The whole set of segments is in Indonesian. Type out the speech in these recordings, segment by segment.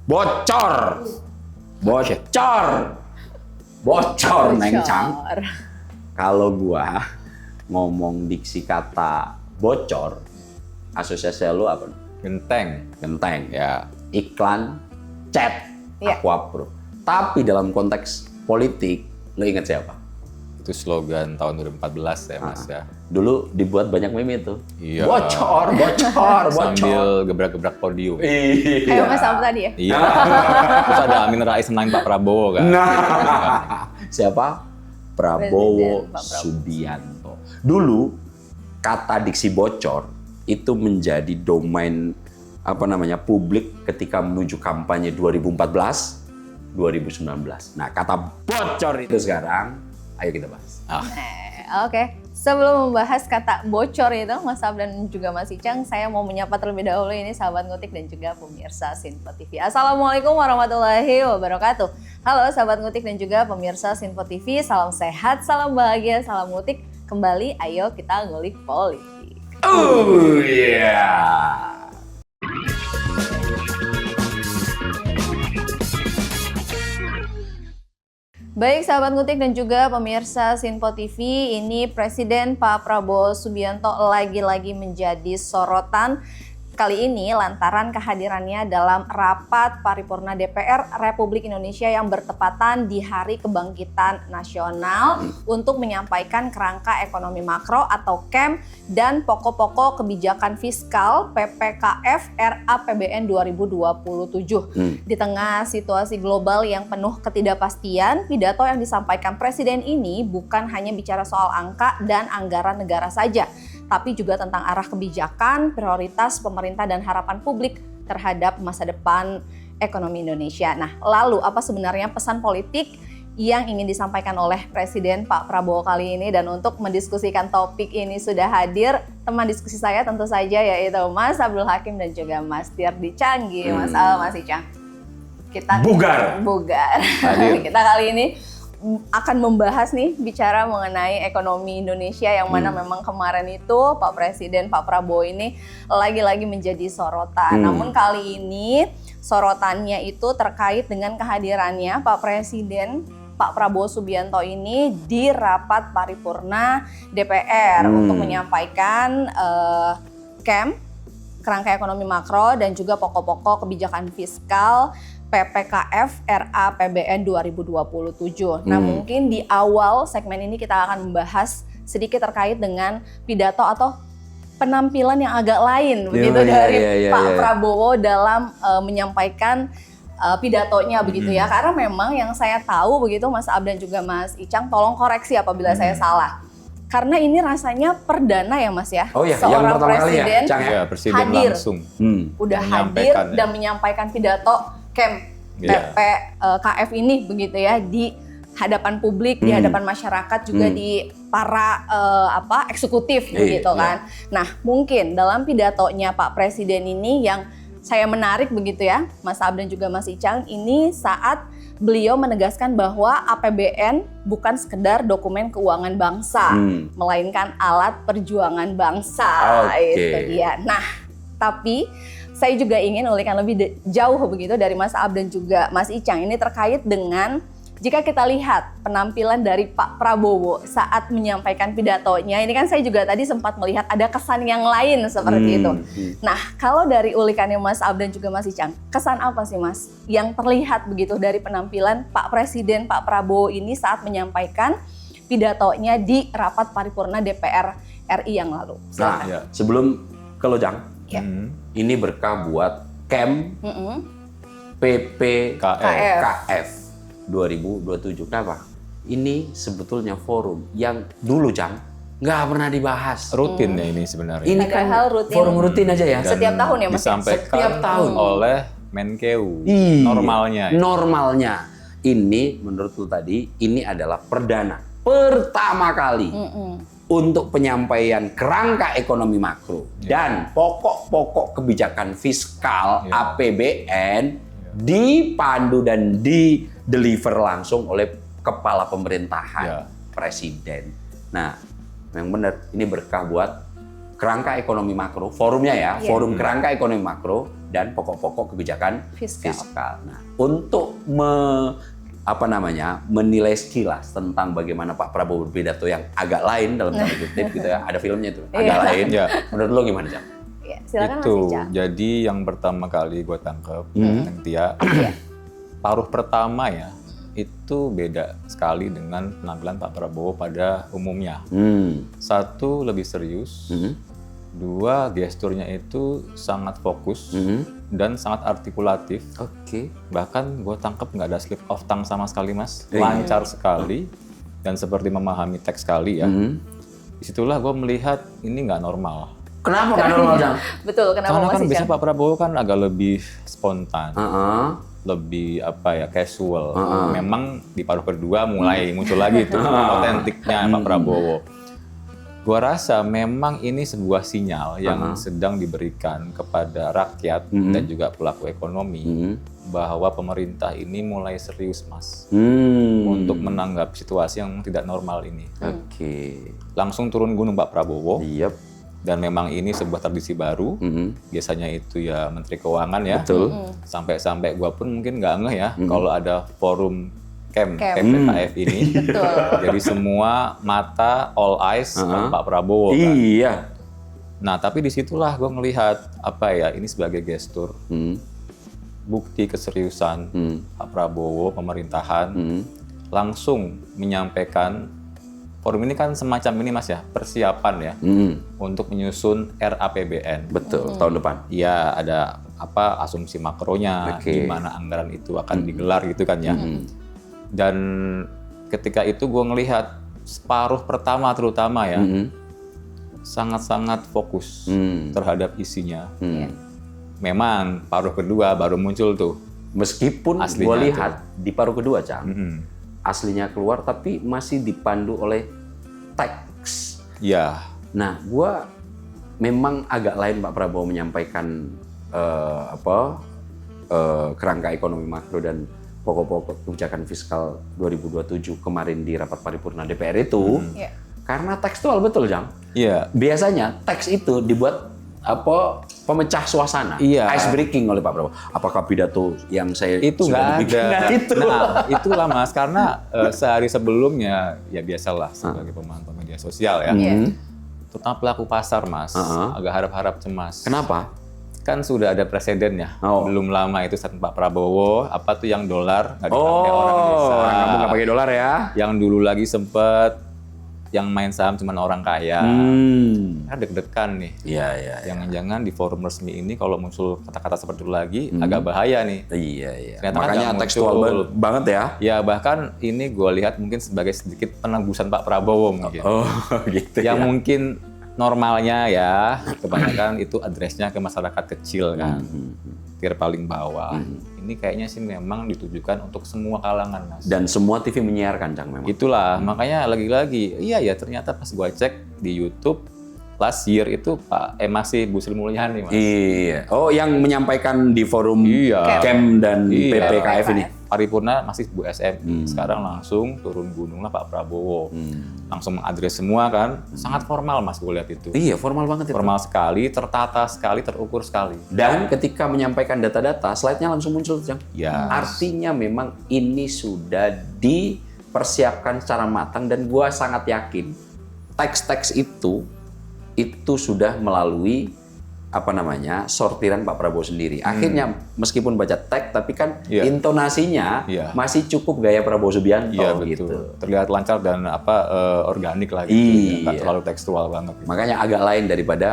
Bocor. Neng Cang. Kalau gua ngomong diksi kata bocor, asosiasi lu apa? Genteng ya. Iklan, chat, Aquapro. Tapi dalam konteks politik, lu ingat siapa? Itu slogan tahun 2014 ya Mas ya. Dulu dibuat banyak meme itu. Iya. Bocor. Sambil gebrak-gebrak podium. Iya. Kayak Mas Am tadi ya? Iya. Terus ada Amin Rais menang Pak Prabowo kan. Nah, siapa? Prabowo Presiden, Pak Prabowo. Subianto. Dulu kata diksi bocor itu menjadi domain publik ketika menuju kampanye 2014, 2019. Nah, kata bocor itu sekarang, ayo kita bahas. Oke. Sebelum membahas kata bocor itu, Mas Ab dan juga Mas Icang, saya mau menyapa terlebih dahulu ini sahabat Ngutik dan juga pemirsa Sinpo TV. Assalamualaikum warahmatullahi wabarakatuh. Halo sahabat Ngutik dan juga pemirsa Sinpo TV, salam sehat, salam bahagia, salam Ngutik. Kembali, ayo kita ngulik politik. Oh yeah. Baik sahabat Ngutik dan juga pemirsa Sinpo TV, ini Presiden Pak Prabowo Subianto lagi-lagi menjadi sorotan. Kali ini lantaran kehadirannya dalam rapat paripurna DPR Republik Indonesia yang bertepatan di Hari Kebangkitan Nasional untuk menyampaikan kerangka ekonomi makro atau KEM dan pokok-pokok kebijakan fiskal PPKF RAPBN 2027. Di tengah situasi global yang penuh ketidakpastian, pidato yang disampaikan Presiden ini bukan hanya bicara soal angka dan anggaran negara saja, tapi juga tentang arah kebijakan, prioritas pemerintah dan harapan publik terhadap masa depan ekonomi Indonesia. Nah, lalu apa sebenarnya pesan politik yang ingin disampaikan oleh Presiden Pak Prabowo kali ini? Dan untuk mendiskusikan topik ini sudah hadir teman diskusi saya tentu saja, yaitu Mas Abdul Hakim dan juga Mas Tirdi Canggih. Mas Al, Mas Icang. Kita Bugar. Kita kali ini akan membahas nih, bicara mengenai ekonomi Indonesia yang mana memang kemarin itu Pak Presiden Pak Prabowo ini lagi-lagi menjadi sorotan. Namun kali ini sorotannya itu terkait dengan kehadirannya Pak Presiden Pak Prabowo Subianto ini di rapat paripurna DPR untuk menyampaikan KEM, kerangka ekonomi makro, dan juga pokok-pokok kebijakan fiskal PPKF RAPBN 2027. Nah, mungkin di awal segmen ini kita akan membahas sedikit terkait dengan pidato atau penampilan yang agak lain begitu dari Pak Prabowo dalam menyampaikan pidatonya begitu ya. Karena memang yang saya tahu begitu Mas Ab dan juga Mas Icang, tolong koreksi apabila saya salah. Karena ini rasanya perdana ya Mas ya, Oh iya, seorang yang pertama kali presiden, ya, Cang ya? Presiden hadir. langsung. Udah Menyampaikan, hadir dan menyampaikan pidato KEM PPKF ini begitu ya di hadapan publik, di hadapan masyarakat, juga di para eksekutif begitu kan. Nah, mungkin dalam pidatonya Pak Presiden ini yang saya menarik begitu ya, Mas Ab dan juga Mas Icang, ini saat beliau menegaskan bahwa APBN bukan sekedar dokumen keuangan bangsa, melainkan alat perjuangan bangsa. Itu dia. Nah, tapi saya juga ingin ulikan lebih jauh begitu dari Mas Ab dan juga Mas Icang, ini terkait dengan jika kita lihat penampilan dari Pak Prabowo saat menyampaikan pidatonya, ini kan saya juga tadi sempat melihat ada kesan yang lain seperti itu. Nah, kalau dari ulikannya Mas Ab dan juga Mas Icang, kesan apa sih Mas yang terlihat begitu dari penampilan Pak Presiden Pak Prabowo ini saat menyampaikan pidatonya di rapat paripurna DPR RI yang lalu? Nah, sebelum ke Lojang, ini berkah buat KEM PPKF 2027. Kenapa? Ini sebetulnya forum yang dulu nggak pernah dibahas. Rutin ya ini sebenarnya. Ini kan rutin. forum rutin aja ya. Setiap tahun ya Mas? Disampaikan Setiap tahun oleh Menkeu. Normalnya. Normalnya. Ini menurut lu tadi, ini adalah perdana. Pertama kali. Untuk penyampaian kerangka ekonomi makro dan pokok-pokok kebijakan fiskal APBN dipandu dan di-deliver langsung oleh kepala pemerintahan, presiden. Nah, yang benar ini berkah buat kerangka ekonomi makro, forumnya ya, forum kerangka ekonomi makro dan pokok-pokok kebijakan Fiskal. fiskal. Nah, untuk menilai sekilas tentang bagaimana Pak Prabowo berpidato yang agak lain dalam tanda kutip gitu ya, ada filmnya itu, agak Iya. lain. Iya. Menurut lo gimana, Cak? Ya, silakan Mas Itu, Ica. jadi yang pertama kali gue tangkep, Tia, paruh pertama ya, itu beda sekali dengan penampilan Pak Prabowo pada umumnya. Satu, lebih serius. Dua, gesturnya itu sangat fokus dan sangat artikulatif. Oke. Bahkan gue tangkep nggak ada slip of tongue sama sekali, Mas. Iya. Lancar sekali dan seperti memahami teks sekali ya. Disitulah gue melihat ini nggak normal. Kenapa nggak normal, Cak? Betul, kenapa Karena Mas kan Ica? biasanya Pak Prabowo kan agak lebih spontan, Heeh. lebih casual. Memang di paruh kedua mulai muncul lagi tuh otentiknya Pak Prabowo. Gua rasa memang ini sebuah sinyal yang sedang diberikan kepada rakyat dan juga pelaku ekonomi bahwa pemerintah ini mulai serius, Mas, untuk menanggapi situasi yang tidak normal ini. Oke. Langsung turun gunung Pak Prabowo. Yep. Dan memang ini sebuah tradisi baru. Biasanya itu ya Menteri Keuangan ya. Betul. Sampai-sampai gua pun mungkin nggak ngeh ya kalau ada forum Camp. PPKF ini. Betul. Jadi semua mata all eyes on Pak Prabowo kan. Iya. Nah, tapi disitulah gue ngelihat ini sebagai gestur bukti keseriusan Pak Prabowo pemerintahan langsung menyampaikan forum ini kan semacam ini, Mas ya, persiapan ya untuk menyusun RAPBN. Betul. Tahun depan. Iya, ada asumsi makronya, Oke. gimana anggaran itu akan digelar gitu kan ya. Dan ketika itu gue ngelihat separuh pertama terutama ya, sangat-sangat fokus terhadap isinya. Memang paruh kedua baru muncul tuh. Meskipun Aslinya gue lihat di paruh kedua, Cak, Mm-mm. aslinya keluar tapi masih dipandu oleh teks. Ya, Nah, gue memang agak lain Pak Prabowo menyampaikan kerangka ekonomi makro dan pokok-pokok kebijakan fiskal 2027 kemarin di rapat paripurna DPR itu, Iya. karena tekstual betul, Jang. iya. Biasanya teks itu dibuat pemecah suasana, Iya. ice breaking oleh Pak Prabowo. Apakah pidato yang saya Itu sudah nggak dibikin? ada. Nah, itu. Nah, itulah Mas, karena sehari sebelumnya ya biasalah sebagai pemantau media sosial ya. Iya. Terutama pelaku pasar, Mas, agak harap-harap cemas. Kenapa? Kan sudah ada presiden ya. Oh. Belum lama itu saat Pak Prabowo, yang dolar nggak dipakai orang desa. Orang kampung nggak pakai dolar ya? Yang dulu lagi sempet yang main saham cuma orang kaya. Kan deg-degan nih. Iya, iya. Jangan-jangan di forum resmi ini kalau muncul kata-kata seperti itu lagi agak bahaya nih. Iya, iya. Ternyata kan Makanya nggak tekstual muncul. banget ya. Ya bahkan ini gue lihat mungkin sebagai sedikit penebusan Pak Prabowo mungkin. Oh, gitu Yang ya. mungkin normalnya ya kebanyakan itu addressnya ke masyarakat kecil kan, tier paling bawah. Ini kayaknya sih memang ditujukan untuk semua kalangan, Mas. Dan semua TV menyiarkan, Cang, memang. Itulah makanya lagi-lagi, iya ya ternyata pas gue cek di YouTube last year itu masih Bu Sri Mulyani, Mas. Iya. Oh, yang menyampaikan di forum Iya. Camp dan Iya. PPKF ini. Paripurna masih Bu SMI. Sekarang langsung turun gunung lah Pak Prabowo. Langsung mengadres semua kan. Sangat formal, Mas, gue lihat itu. Iya, formal banget itu. Formal sekali, tertata sekali, terukur sekali. Dan ketika menyampaikan data-data, slide-nya langsung muncul, Cang. Ya. Artinya memang ini sudah dipersiapkan secara matang dan gua sangat yakin teks-teks itu sudah melalui sortiran Pak Prabowo sendiri. Akhirnya meskipun baca teks tapi kan Iya. intonasinya Iya. masih cukup gaya Prabowo Subianto Iya gitu. betul. Terlihat lancar dan organik lah gitu. Iya. Nggak terlalu tekstual banget. Makanya agak lain daripada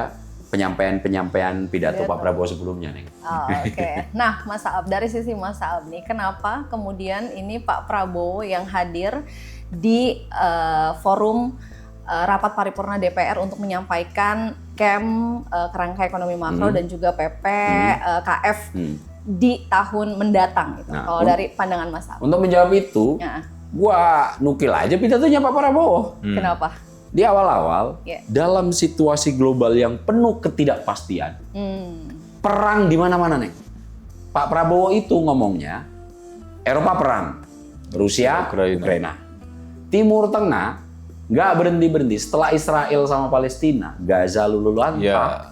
penyampaian pidato Pak Prabowo sebelumnya nih. Oh, oke. Nah, Mas Saab, dari sisi Mas Saab nih, kenapa kemudian ini Pak Prabowo yang hadir di forum rapat paripurna DPR untuk menyampaikan kerangka ekonomi makro dan juga PPKF di tahun mendatang gitu. Nah, Kalau dari pandangan Mas Saab. Untuk menjawab itu, Ya, gua nukil aja pidatonya Pak Prabowo. kenapa? Di awal-awal, Iya. dalam situasi global yang penuh ketidakpastian, perang di mana-mana, Neng. Pak Prabowo itu ngomongnya, Eropa perang, Rusia, Ukraina. Timur Tengah, nggak berhenti-berhenti. Setelah Israel sama Palestina, Gaza lulu lantak. Iya.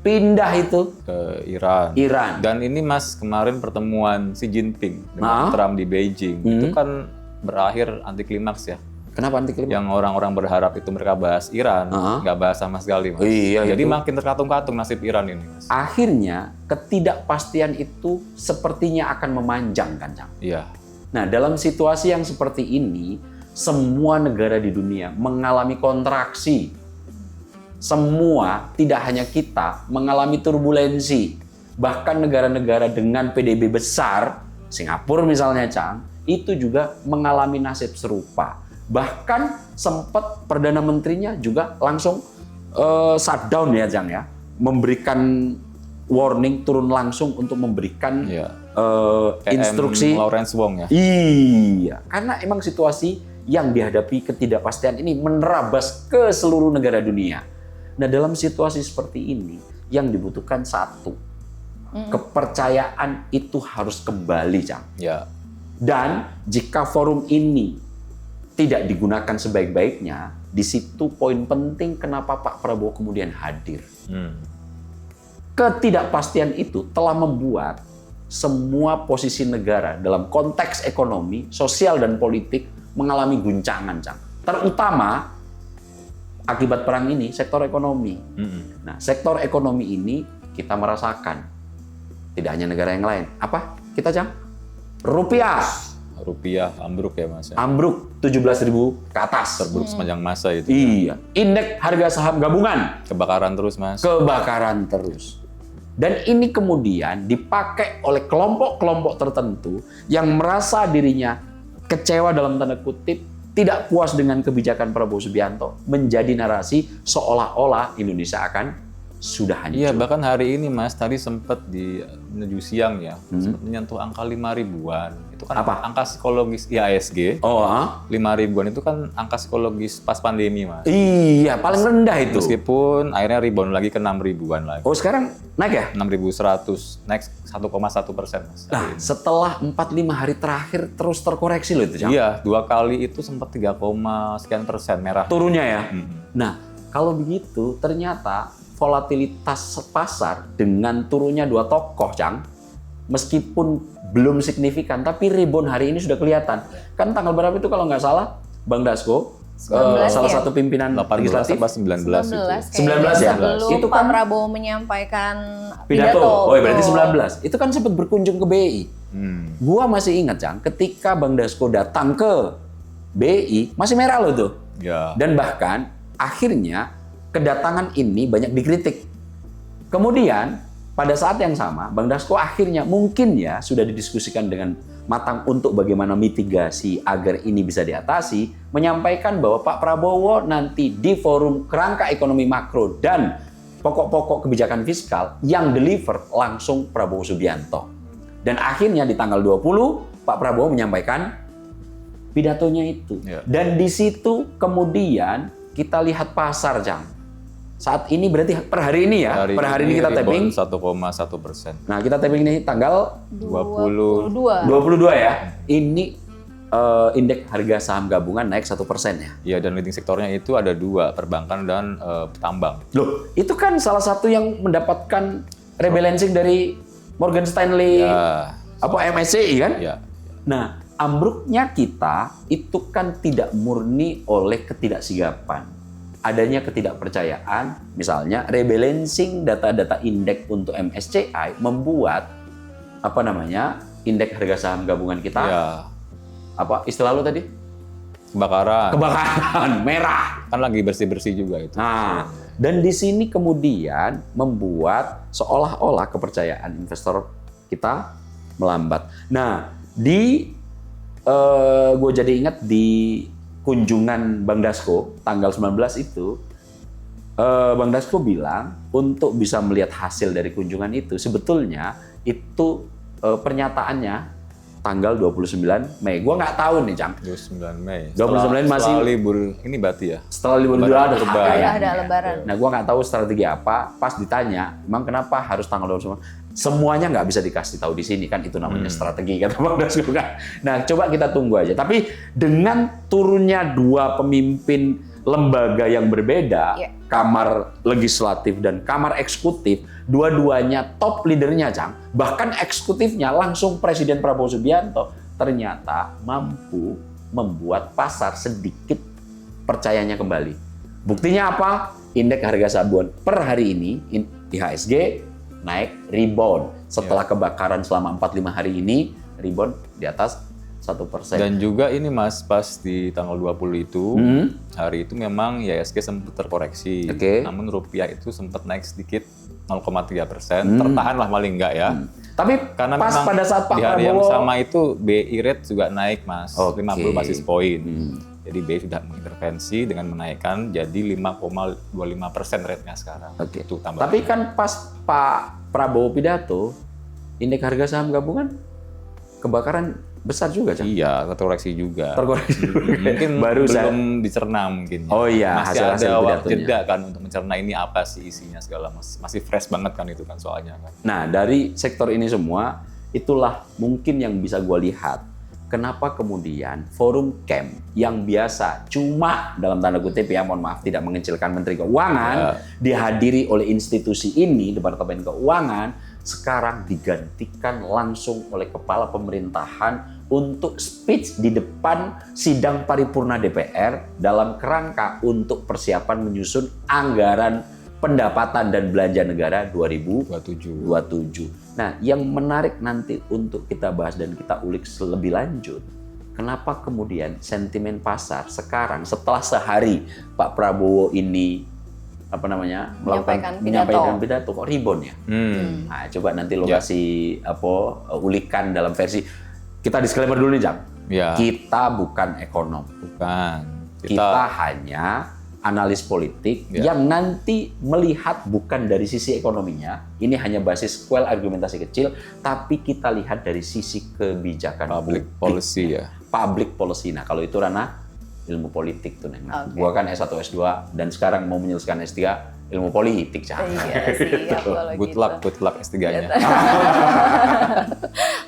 pindah itu ke Iran. Dan ini Mas, kemarin pertemuan Xi Jinping dengan Trump di Beijing itu kan berakhir anti klimaks ya. Kenapa anti klimaks? Yang orang-orang berharap itu mereka bahas Iran, nggak bahas sama sekali, Mas. Iya, jadi itu. makin terkatung-katung nasib Iran ini, Mas. Akhirnya ketidakpastian itu sepertinya akan memanjang kan, Cang? Iya. Nah, dalam situasi yang seperti ini, semua negara di dunia mengalami kontraksi. Semua, tidak hanya kita, mengalami turbulensi. Bahkan negara-negara dengan PDB besar, Singapura misalnya, Cang, itu juga mengalami nasib serupa. Bahkan sempat Perdana Menterinya juga langsung shutdown ya, Cang ya. Memberikan warning, turun langsung untuk memberikan instruksi. Lawrence Wong ya? Iya, karena emang situasi yang dihadapi ketidakpastian ini menerabas ke seluruh negara dunia. Nah, dalam situasi seperti ini yang dibutuhkan satu, kepercayaan itu harus kembali, Cang. Ya. Dan jika forum ini tidak digunakan sebaik-baiknya, di situ poin penting kenapa Pak Prabowo kemudian hadir. Ketidakpastian itu telah membuat semua posisi negara dalam konteks ekonomi, sosial, dan politik mengalami guncangan, Cang. Terutama akibat perang ini, sektor ekonomi. Nah, sektor ekonomi ini kita merasakan. Tidak hanya negara yang lain. Apa? Kita, Cang? Rupiah Ambruk ya, Mas. ambruk 17.000 ke atas. Terburuk sepanjang masa itu. Iya. Indeks harga saham gabungan Kebakaran terus, Mas. kebakaran terus. Dan ini kemudian dipakai oleh kelompok-kelompok tertentu yang merasa dirinya kecewa dalam tanda kutip, tidak puas dengan kebijakan Prabowo Subianto, menjadi narasi seolah-olah Indonesia akan sudah hancur. Iya, bahkan hari ini, Mas, tadi sempat di menuju siang ya, sempat menyentuh angka 5 ribuan. Itu kan Apa? angka psikologis IHSG. 5 ribuan itu kan angka psikologis pas pandemi, Mas. Iya, paling rendah itu. Meskipun akhirnya rebound lagi ke 6 ribuan lagi. Oh, sekarang naik ya? 6.100, naik 1,1%, Mas. Nah, setelah 4-5 hari terakhir terus terkoreksi loh itu, Cang. Iya, 2 kali itu sempat 3, sekian% merah. Turunnya ya. Nah, kalau begitu ternyata volatilitas pasar dengan turunnya 2 tokoh, Cang, meskipun belum signifikan, tapi rebound hari ini sudah kelihatan. Kan tanggal berapa itu kalau nggak salah, Bang Dasko, 19 salah ya? satu pimpinan 18 legislatif, apa 19 itu. 19 ya? Sebelum Itu Pak kan Prabowo menyampaikan pidato. Oh, berarti Betul. 19. Itu kan sempat berkunjung ke BI. Gua masih ingat, Cang, ketika Bang Dasko datang ke BI, masih merah loh tuh. Ya. Dan bahkan akhirnya kedatangan ini banyak dikritik. Kemudian pada saat yang sama, Bang Dasko akhirnya mungkin ya sudah didiskusikan dengan matang untuk bagaimana mitigasi agar ini bisa diatasi, menyampaikan bahwa Pak Prabowo nanti di forum kerangka ekonomi makro dan pokok-pokok kebijakan fiskal yang deliver langsung Prabowo Subianto. Dan akhirnya di tanggal 20, Pak Prabowo menyampaikan pidatonya itu. Ya. Dan di situ kemudian kita lihat pasar, Cang. Saat ini berarti per hari ini ya, per hari ini kita tapping. 1,1%. Nah, kita tapping ini tanggal 22 ya. Ini indeks harga saham gabungan naik 1% ya. Iya, dan leading sektornya itu ada 2, perbankan dan tambang. Loh, itu kan salah satu yang mendapatkan rebalancing dari Morgan Stanley, Ya. apa MSCI kan? Ya. Nah, ambruknya kita itu kan tidak murni oleh ketidaksigapan. Adanya ketidakpercayaan, misalnya rebalancing data-data indeks untuk MSCI membuat indeks harga saham gabungan kita Ya. apa istilah lo tadi? Kebakaran. Merah. Kan lagi bersih-bersih juga itu. Nah, dan di sini kemudian membuat seolah-olah kepercayaan investor kita melambat. Nah, gue jadi ingat di kunjungan Bang Dasko tanggal 19 itu, Bang Dasko bilang untuk bisa melihat hasil dari kunjungan itu sebetulnya itu pernyataannya tanggal 29 Mei. Gua nggak tahu nih, Cang. 29 Mei. 29 masih setelah libur ini berarti ya. setelah libur Idul Adha Lebaran. kayaknya. Ada Lebaran. Nah, gua nggak tahu strategi apa. Pas ditanya, emang kenapa harus tanggal 29? Semuanya nggak bisa dikasih tahu di sini kan, itu namanya strategi kata Bang Dasko kan. Nah, coba kita tunggu aja. Tapi dengan turunnya 2 pemimpin lembaga yang berbeda, Iya. kamar legislatif dan kamar eksekutif, dua-duanya top leadernya, Cang. Bahkan eksekutifnya langsung Presiden Prabowo Subianto ternyata mampu membuat pasar sedikit percayanya kembali. Buktinya apa? Indeks harga saham per hari ini IHSG naik rebound. Setelah kebakaran selama 45 hari ini, rebound di atas 1%. Dan juga ini Mas, pas di tanggal 20 itu, hari itu memang IHSG sempat terkoreksi. Oke. Namun rupiah itu sempat naik sedikit 0,3%, tertahan lah paling enggak ya. Tapi Karena pas memang pada saat Pak di hari yang Prabowo sama itu BI rate juga naik Mas, Oke. 50 basis poin. Jadi BI sudah mengintervensi dengan menaikkan jadi 5,25% rate-nya sekarang. Oke. Itu tambahan. Tapi kan pas Pak Prabowo pidato, indeks harga saham gabungan kebakaran besar juga, Cang. Iya, terkoreksi juga. Terkoreksi dulu. Mungkin Baru belum dicerna mungkin. Oh iya, masih hasil-hasil ada waktu pidatonya. jeda kan untuk mencerna ini apa sih isinya segala masih fresh banget kan itu kan soalnya kan. Nah, dari sektor ini semua, itulah mungkin yang bisa gue lihat. Kenapa kemudian forum camp yang biasa cuma dalam tanda kutip ya, mohon maaf tidak mengecilkan Menteri Keuangan, dihadiri oleh institusi ini, Departemen Keuangan, sekarang digantikan langsung oleh Kepala Pemerintahan untuk speech di depan sidang paripurna DPR dalam kerangka untuk persiapan menyusun anggaran pendapatan dan belanja negara 2027. Nah, yang menarik nanti untuk kita bahas dan kita ulik lebih lanjut, kenapa kemudian sentimen pasar sekarang setelah sehari Pak Prabowo ini menyampaikan pidato kok rebound ya? Nah, coba nanti lo kasih ulikan dalam versi. Kita disclaimer dulu nih, Jang. Ya. Kita bukan ekonom. Bukan. Kita hanya analis politik yang nanti melihat bukan dari sisi ekonominya, ini hanya basis quell argumentasi kecil, tapi kita lihat dari sisi kebijakan Public policy ya. Public policy. Nah, kalau itu ranah ilmu politik tuh, Neng. Nah, gua kan S1 S2 dan sekarang mau menyelesaikan S3 ilmu politik, Cang. Iya sih, kalau Good gitu. luck S3-nya.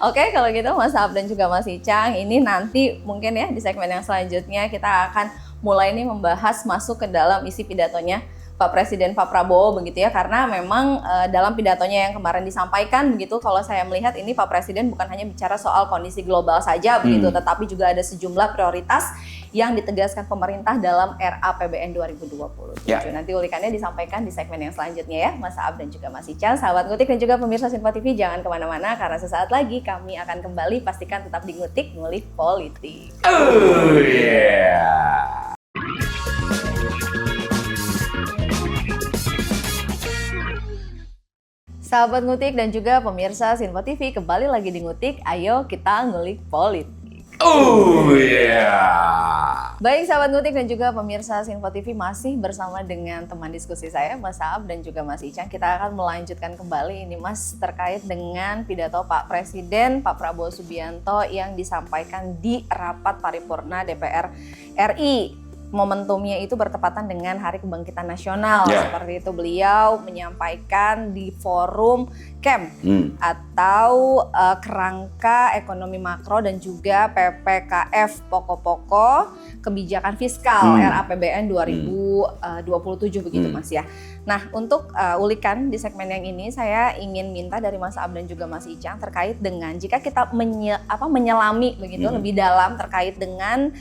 Oke, kalau gitu Mas Ab dan juga Mas Icang, ini nanti mungkin ya di segmen yang selanjutnya kita akan mulai nih membahas masuk ke dalam isi pidatonya Pak Presiden Pak Prabowo begitu ya, karena memang dalam pidatonya yang kemarin disampaikan begitu, kalau saya melihat ini Pak Presiden bukan hanya bicara soal kondisi global saja begitu, tetapi juga ada sejumlah prioritas yang ditegaskan pemerintah dalam RAPBN 2027. Ya. Nanti ulikannya disampaikan di segmen yang selanjutnya ya, Mas Ab dan juga Mas Icang, sahabat Ngutik dan juga pemirsa Sinpo TV, jangan kemana-mana karena sesaat lagi kami akan kembali, pastikan tetap di Ngutik, ngulik politik. Oh yeah. Sahabat Ngutik dan juga pemirsa Sinpo TV, kembali lagi di Ngutik, ayo kita ngulik politik. Oh yeah. Baik sahabat Ngutik dan juga pemirsa Sinpo TV, masih bersama dengan teman diskusi saya Mas Ab dan juga Mas Icang. Kita akan melanjutkan kembali ini Mas terkait dengan pidato Pak Presiden Pak Prabowo Subianto yang disampaikan di rapat paripurna DPR RI. Momentumnya itu bertepatan dengan Hari Kebangkitan Nasional. Seperti itu beliau menyampaikan di forum camp atau kerangka ekonomi makro dan juga PPKF pokok-pokok kebijakan fiskal RAPBN 2027 begitu Mas ya. Nah, untuk ulikan di segmen yang ini saya ingin minta dari Mas Ab dan juga Mas Icang terkait dengan jika kita menyelami begitu lebih dalam terkait dengan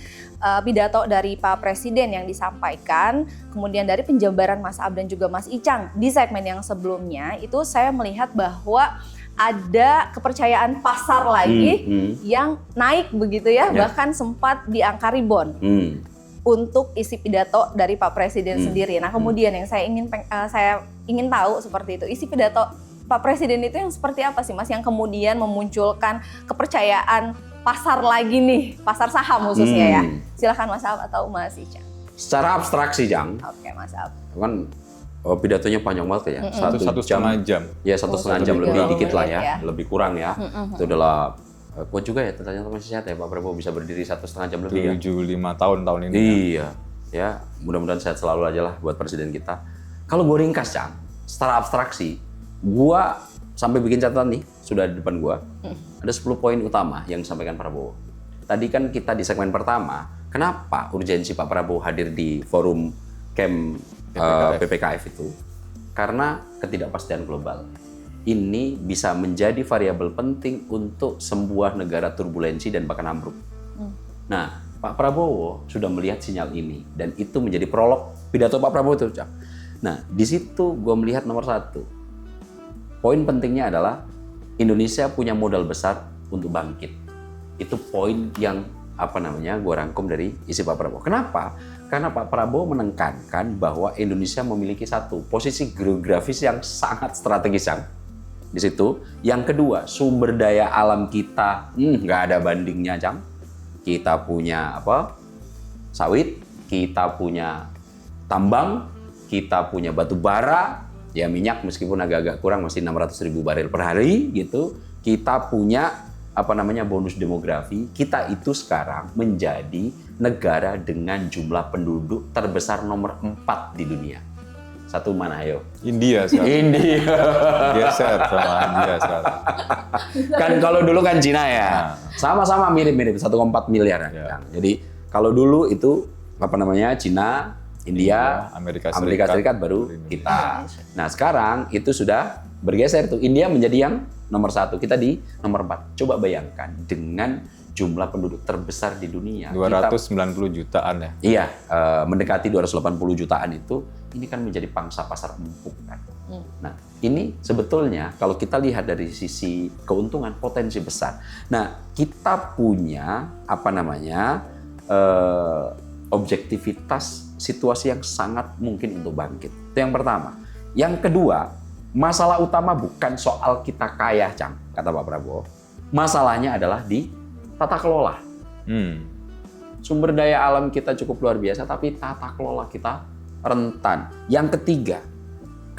pidato dari Pak Presiden yang disampaikan, kemudian dari penjabaran Mas Ab dan juga Mas Icang di segmen yang sebelumnya itu saya melihat bahwa ada kepercayaan pasar lagi yang naik begitu ya, bahkan sempat di angka rebound untuk isi pidato dari Pak Presiden sendiri. Nah, kemudian yang saya ingin tahu seperti itu, isi pidato Pak Presiden itu yang seperti apa sih Mas, yang kemudian memunculkan kepercayaan pasar lagi nih, pasar saham khususnya ya. Silakan Mas Ab atau Mas Icang. Secara abstraksi, Jang. Oke, Mas Ab. Kan pidatonya panjang banget ya, Satu setengah jam. Ya, 1,5 jam lebih dikit lah ya, ya. lebih kurang ya. Itu adalah kuat juga ya, ternyata masih sehat ya Pak Prabowo bisa berdiri 1,5 jam lebih ya. 75 tahun ini. Iya, ya mudah-mudahan sehat selalu aja lah buat presiden kita. Kalau gue ringkas, Cang, secara abstraksi, gue sampai bikin catatan nih, sudah di depan gue, ada 10 poin utama yang disampaikan Prabowo. Tadi kan kita di segmen pertama, kenapa urgensi Pak Prabowo hadir di forum camp PPKF itu? Karena ketidakpastian global. Ini bisa menjadi variabel penting untuk sebuah negara turbulensi dan bahkan ambruk. Nah, Pak Prabowo sudah melihat sinyal ini dan itu menjadi prolog pidato Pak Prabowo itu. Nah, di situ gue melihat nomor satu. Poin pentingnya adalah Indonesia punya modal besar untuk bangkit. Itu poin yang gue rangkum dari isi Pak Prabowo. Kenapa? Karena Pak Prabowo menekankan bahwa Indonesia memiliki satu posisi geografis yang sangat strategis di situ. Yang kedua, sumber daya alam kita nggak ada bandingnya, Cang. Kita punya sawit, kita punya tambang, kita punya batu bara, ya minyak meskipun agak-agak kurang masih 600.000 barel per hari gitu. Kita punya bonus demografi. Kita itu sekarang menjadi negara dengan jumlah penduduk terbesar nomor 4 di dunia. Satu mana ayo? India sekarang. India. Geser sama India sekarang. Kan kalau dulu kan Cina ya. Sama-sama mirip-mirip 1,4 miliar. Ya. Jadi kalau dulu itu Cina, India, Amerika Serikat baru kita. Nah sekarang itu sudah bergeser tuh. India menjadi yang nomor 1, kita di nomor 4. Coba bayangkan dengan jumlah penduduk terbesar di dunia. 290 jutaan ya? Iya, mendekati 280 jutaan itu, ini kan menjadi pangsa pasar empuk kan. Nah ini sebetulnya kalau kita lihat dari sisi keuntungan potensi besar. Nah kita punya objektivitas situasi yang sangat mungkin untuk bangkit. Itu yang pertama. Yang kedua, masalah utama bukan soal kita kaya, Cang, kata Pak Prabowo. Masalahnya adalah di tata kelola. Sumber daya alam kita cukup luar biasa, tapi tata kelola kita rentan. Yang ketiga,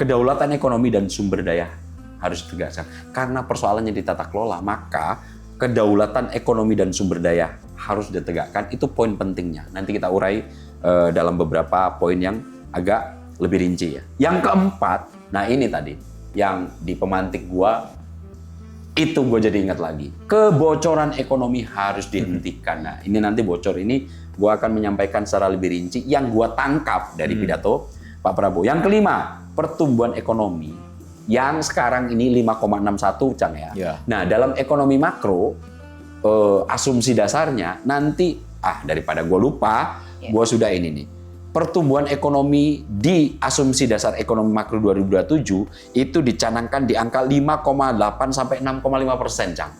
kedaulatan ekonomi dan sumber daya harus ditegaskan. Karena persoalannya di tata kelola, maka kedaulatan ekonomi dan sumber daya harus ditegakkan. Itu poin pentingnya. Nanti kita urai dalam beberapa poin yang agak lebih rinci ya. Yang keempat, nah ini tadi yang di pemantik gua itu gue jadi ingat lagi. Kebocoran ekonomi harus dihentikan. Nah ini nanti bocor ini gue akan menyampaikan secara lebih rinci yang gue tangkap dari pidato Pak Prabowo. Yang kelima, pertumbuhan ekonomi yang sekarang ini 5,61, Cang ya. Nah dalam ekonomi makro, asumsi dasarnya nanti, daripada gue lupa, gue sudah ini nih. Pertumbuhan ekonomi di asumsi dasar ekonomi makro 2027 itu dicanangkan di angka 5,8 sampai 6,5%, Cang.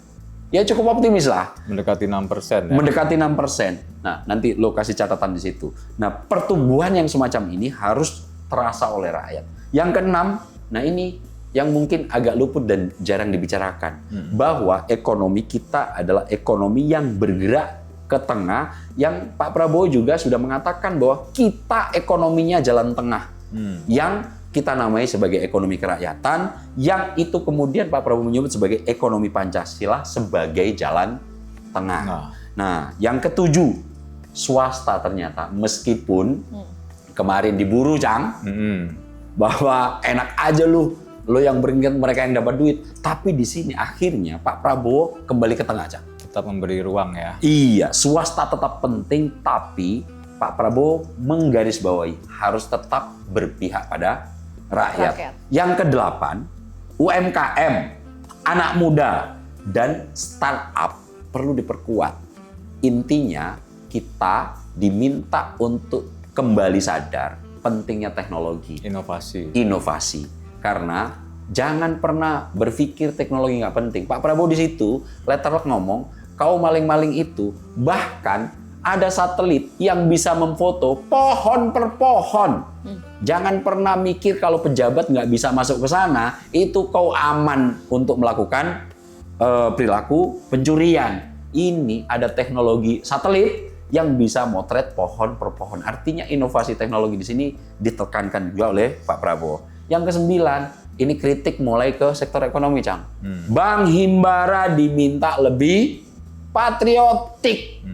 Ya cukup optimis lah. Mendekati 6% ya? Mendekati 6%. Nah, nanti lo kasih catatan di situ. Nah, pertumbuhan yang semacam ini harus terasa oleh rakyat. Yang keenam, nah ini yang mungkin agak luput dan jarang dibicarakan. Bahwa ekonomi kita adalah ekonomi yang bergerak ke tengah, yang Pak Prabowo juga sudah mengatakan bahwa kita ekonominya jalan tengah, yang kita namai sebagai ekonomi kerakyatan, yang itu kemudian Pak Prabowo menyebut sebagai ekonomi Pancasila sebagai jalan tengah. Nah, yang ketujuh, swasta ternyata meskipun kemarin diburu, Cang, bahwa enak aja lo yang beringat mereka yang dapat duit, tapi di sini akhirnya Pak Prabowo kembali ke tengah, Cang. Tetap memberi ruang ya. Iya, swasta tetap penting, tapi Pak Prabowo menggarisbawahi harus tetap berpihak pada rakyat. Yang kedelapan, UMKM, anak muda, dan startup perlu diperkuat. Intinya kita diminta untuk kembali sadar pentingnya teknologi. Inovasi. Karena jangan pernah berpikir teknologi nggak penting. Pak Prabowo di situ letterlock ngomong, kau maling-maling itu, bahkan ada satelit yang bisa memfoto pohon per pohon. Jangan pernah mikir kalau pejabat nggak bisa masuk ke sana, itu kau aman untuk melakukan perilaku pencurian. Ini ada teknologi satelit yang bisa motret pohon per pohon. Artinya inovasi teknologi di sini ditekankan juga oleh Pak Prabowo. Yang kesembilan, ini kritik mulai ke sektor ekonomi, Cang. Bank Himbara diminta lebih patriotik.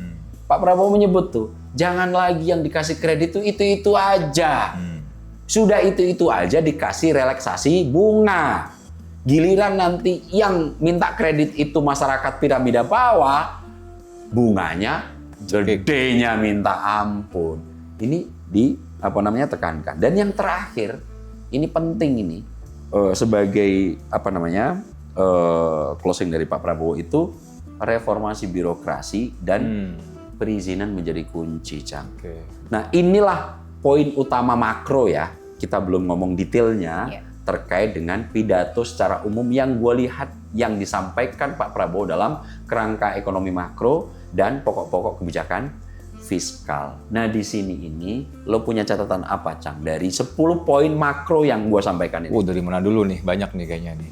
Pak Prabowo menyebut tuh, jangan lagi yang dikasih kredit itu aja. Sudah itu aja dikasih relaksasi bunga. Giliran nanti yang minta kredit itu masyarakat piramida bawah, bunganya gedenya minta ampun. Ini tekankan. Dan yang terakhir, ini penting ini sebagai closing dari Pak Prabowo itu reformasi birokrasi dan perizinan menjadi kunci, Cang. Nah, inilah poin utama makro ya. Kita belum ngomong detailnya terkait dengan pidato secara umum yang gue lihat yang disampaikan Pak Prabowo dalam kerangka ekonomi makro dan pokok-pokok kebijakan fiskal. Nah, di sini ini lo punya catatan apa, Cang? Dari 10 poin makro yang gue sampaikan ini. Dari mana dulu nih? Banyak nih kayaknya nih.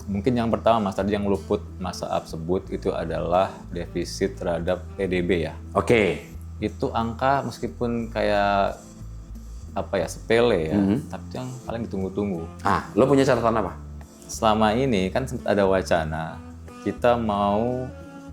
Mungkin yang pertama, Mas, tadi yang luput Mas Saab sebut itu adalah defisit terhadap PDB ya. Oke. Itu angka meskipun kayak sepele ya, tapi itu yang paling ditunggu-tunggu. Lo punya catatan apa? Selama ini kan sempat ada wacana kita mau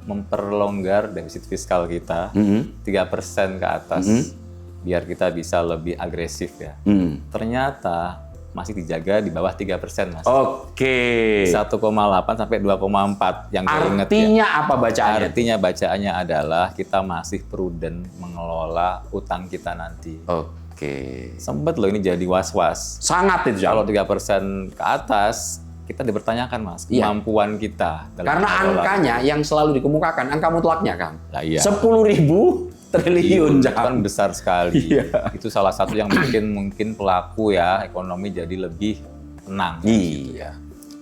memperlonggar defisit fiskal kita 3% ke atas biar kita bisa lebih agresif ya. Ternyata masih dijaga di bawah 3%, Mas. Oke. 1,8 sampai 2,4 yang gue ingat ya. Artinya apa bacaannya? Artinya bacaannya adalah kita masih prudent mengelola utang kita nanti. Oke. Sempet loh ini jadi was-was. Sangat itu, Cang. Kalau 3% ke atas, kita dipertanyakan, Mas, kemampuan kita. Karena angkanya yang selalu dikemukakan, angka mutlaknya, Kang. 10.000 triliun, itu kan besar sekali. Itu salah satu yang mungkin pelaku ya ekonomi jadi lebih tenang. Gitu ya.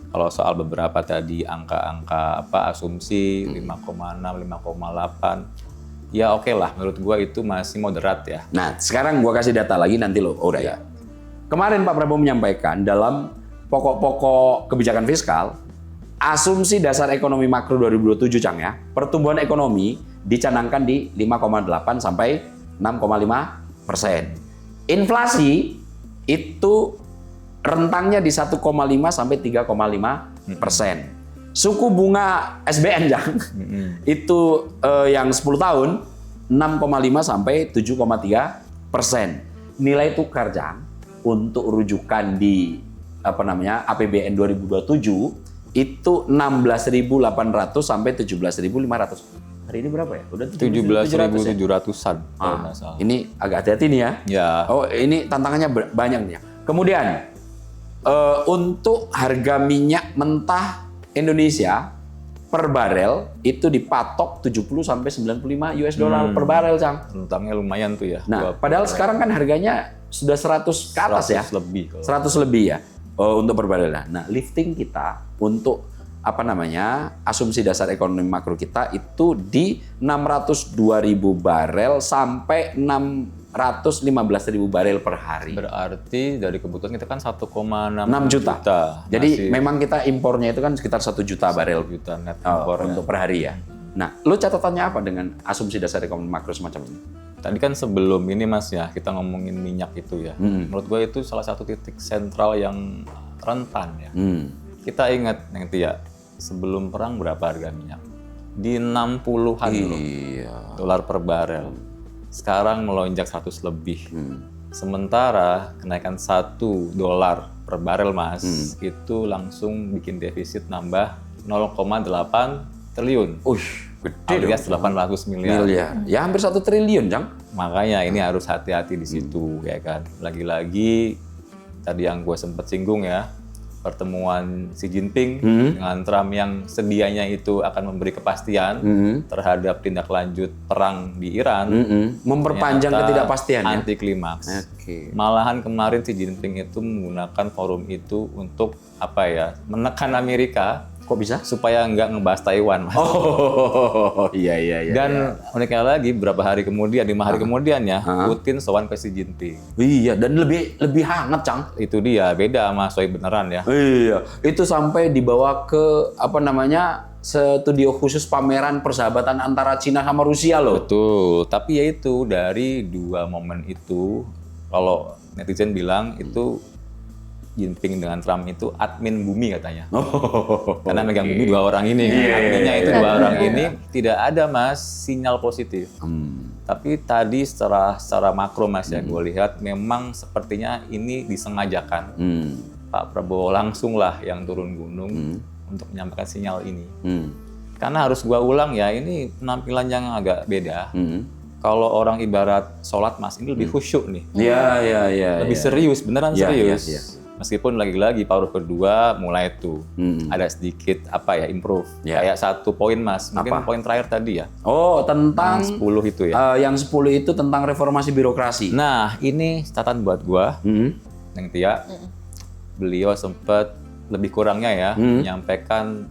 Kalau soal beberapa tadi angka-angka asumsi 5,6, 5,8. Ya oke lah, menurut gua itu masih moderat ya. Nah, sekarang gua kasih data lagi nanti lo ya. Kemarin Pak Prabowo menyampaikan dalam pokok-pokok kebijakan fiskal, asumsi dasar ekonomi makro 2027, Cang ya, pertumbuhan ekonomi dicanangkan di 5,8 sampai 6,5%. Inflasi itu rentangnya di 1,5 sampai 3,5%. Suku bunga SBN, Cang, itu yang 10 tahun 6,5 sampai 7,3%. Nilai tukar, Cang, untuk rujukan di APBN 2027 itu 16.800 sampai 17.500. Hari ini berapa ya? Udah 17.700-an kalau nggak salah. Ini agak hati-hati nih ya. Oh, ini tantangannya banyak nih. Kemudian untuk harga minyak mentah Indonesia per barel itu dipatok 70 sampai 95 US dollar per barel, Cang. Rentangnya lumayan tuh ya. Nah, padahal sekarang kan harganya sudah 100 ke atas 100 ya. 100 lebih ya. Untuk per barel. Nah, lifting kita untuk asumsi dasar ekonomi makro kita itu di 602.000 barel sampai 615.000 barel per hari. Berarti dari kebutuhan kita kan 1,6 juta. Jadi memang kita impornya itu kan sekitar 1 juta barel net impor untuk per hari ya. Nah, lo catatannya apa dengan asumsi dasar ekonomi makro semacam ini? Tadi kan sebelum ini, Mas, ya kita ngomongin minyak itu ya. Menurut gue itu salah satu titik sentral yang rentan ya. Kita ingat nanti ya, sebelum perang berapa harga minyak? Di 60-an loh, dolar per barel. Sekarang melonjak 100 lebih. Sementara kenaikan $1 per barel, Mas, itu langsung bikin defisit nambah 0,8 triliun. Gede alias 800 miliar. Ya hampir 1 triliun, Cang. Makanya ini harus hati-hati di situ ya kan. Lagi-lagi tadi yang gue sempat singgung ya, pertemuan Xi Jinping dengan Trump yang sedianya itu akan memberi kepastian terhadap tindak lanjut perang di Iran, memperpanjang ketidakpastian, anti klimaks. Malahan kemarin Xi Jinping itu menggunakan forum itu untuk menekan Amerika. Kok bisa? Supaya nggak ngebahas Taiwan, Mas. Iya. Dan uniknya lagi, beberapa hari kemudian, 5 hari kemudian ya, Putin sowan ke Xi Jinping. Iya, dan lebih hangat, Cang. Itu dia, beda sama soi beneran ya. Iya, itu sampai dibawa ke studio khusus pameran persahabatan antara Cina sama Rusia loh. Betul, tapi ya itu dari 2 momen itu, kalau netizen bilang itu Jinping dengan Trump itu admin bumi katanya. Karena megang bumi 2 orang ini. Adminnya itu 2 orang ini tidak ada, Mas, sinyal positif. Tapi tadi secara makro, Mas, ya gue lihat memang sepertinya ini disengajakan. Pak Prabowo langsung lah yang turun gunung untuk menyampaikan sinyal ini. Karena harus gua ulang ya, ini penampilan yang agak beda. Hmm. Kalau orang ibarat sholat Mas, ini lebih khusyuk nih. Iya. Lebih serius, beneran Iya, serius. iya. Meskipun lagi-lagi paruh kedua mulai tuh ada sedikit improve. Ya. Kayak 1 poin Mas, mungkin Apa? poin terakhir tadi ya. Oh, tentang 10 itu ya. yang 10 itu tentang reformasi birokrasi. Nah, ini catatan buat gua, Hmm. Neng Tia. Beliau sempat lebih kurangnya ya menyampaikan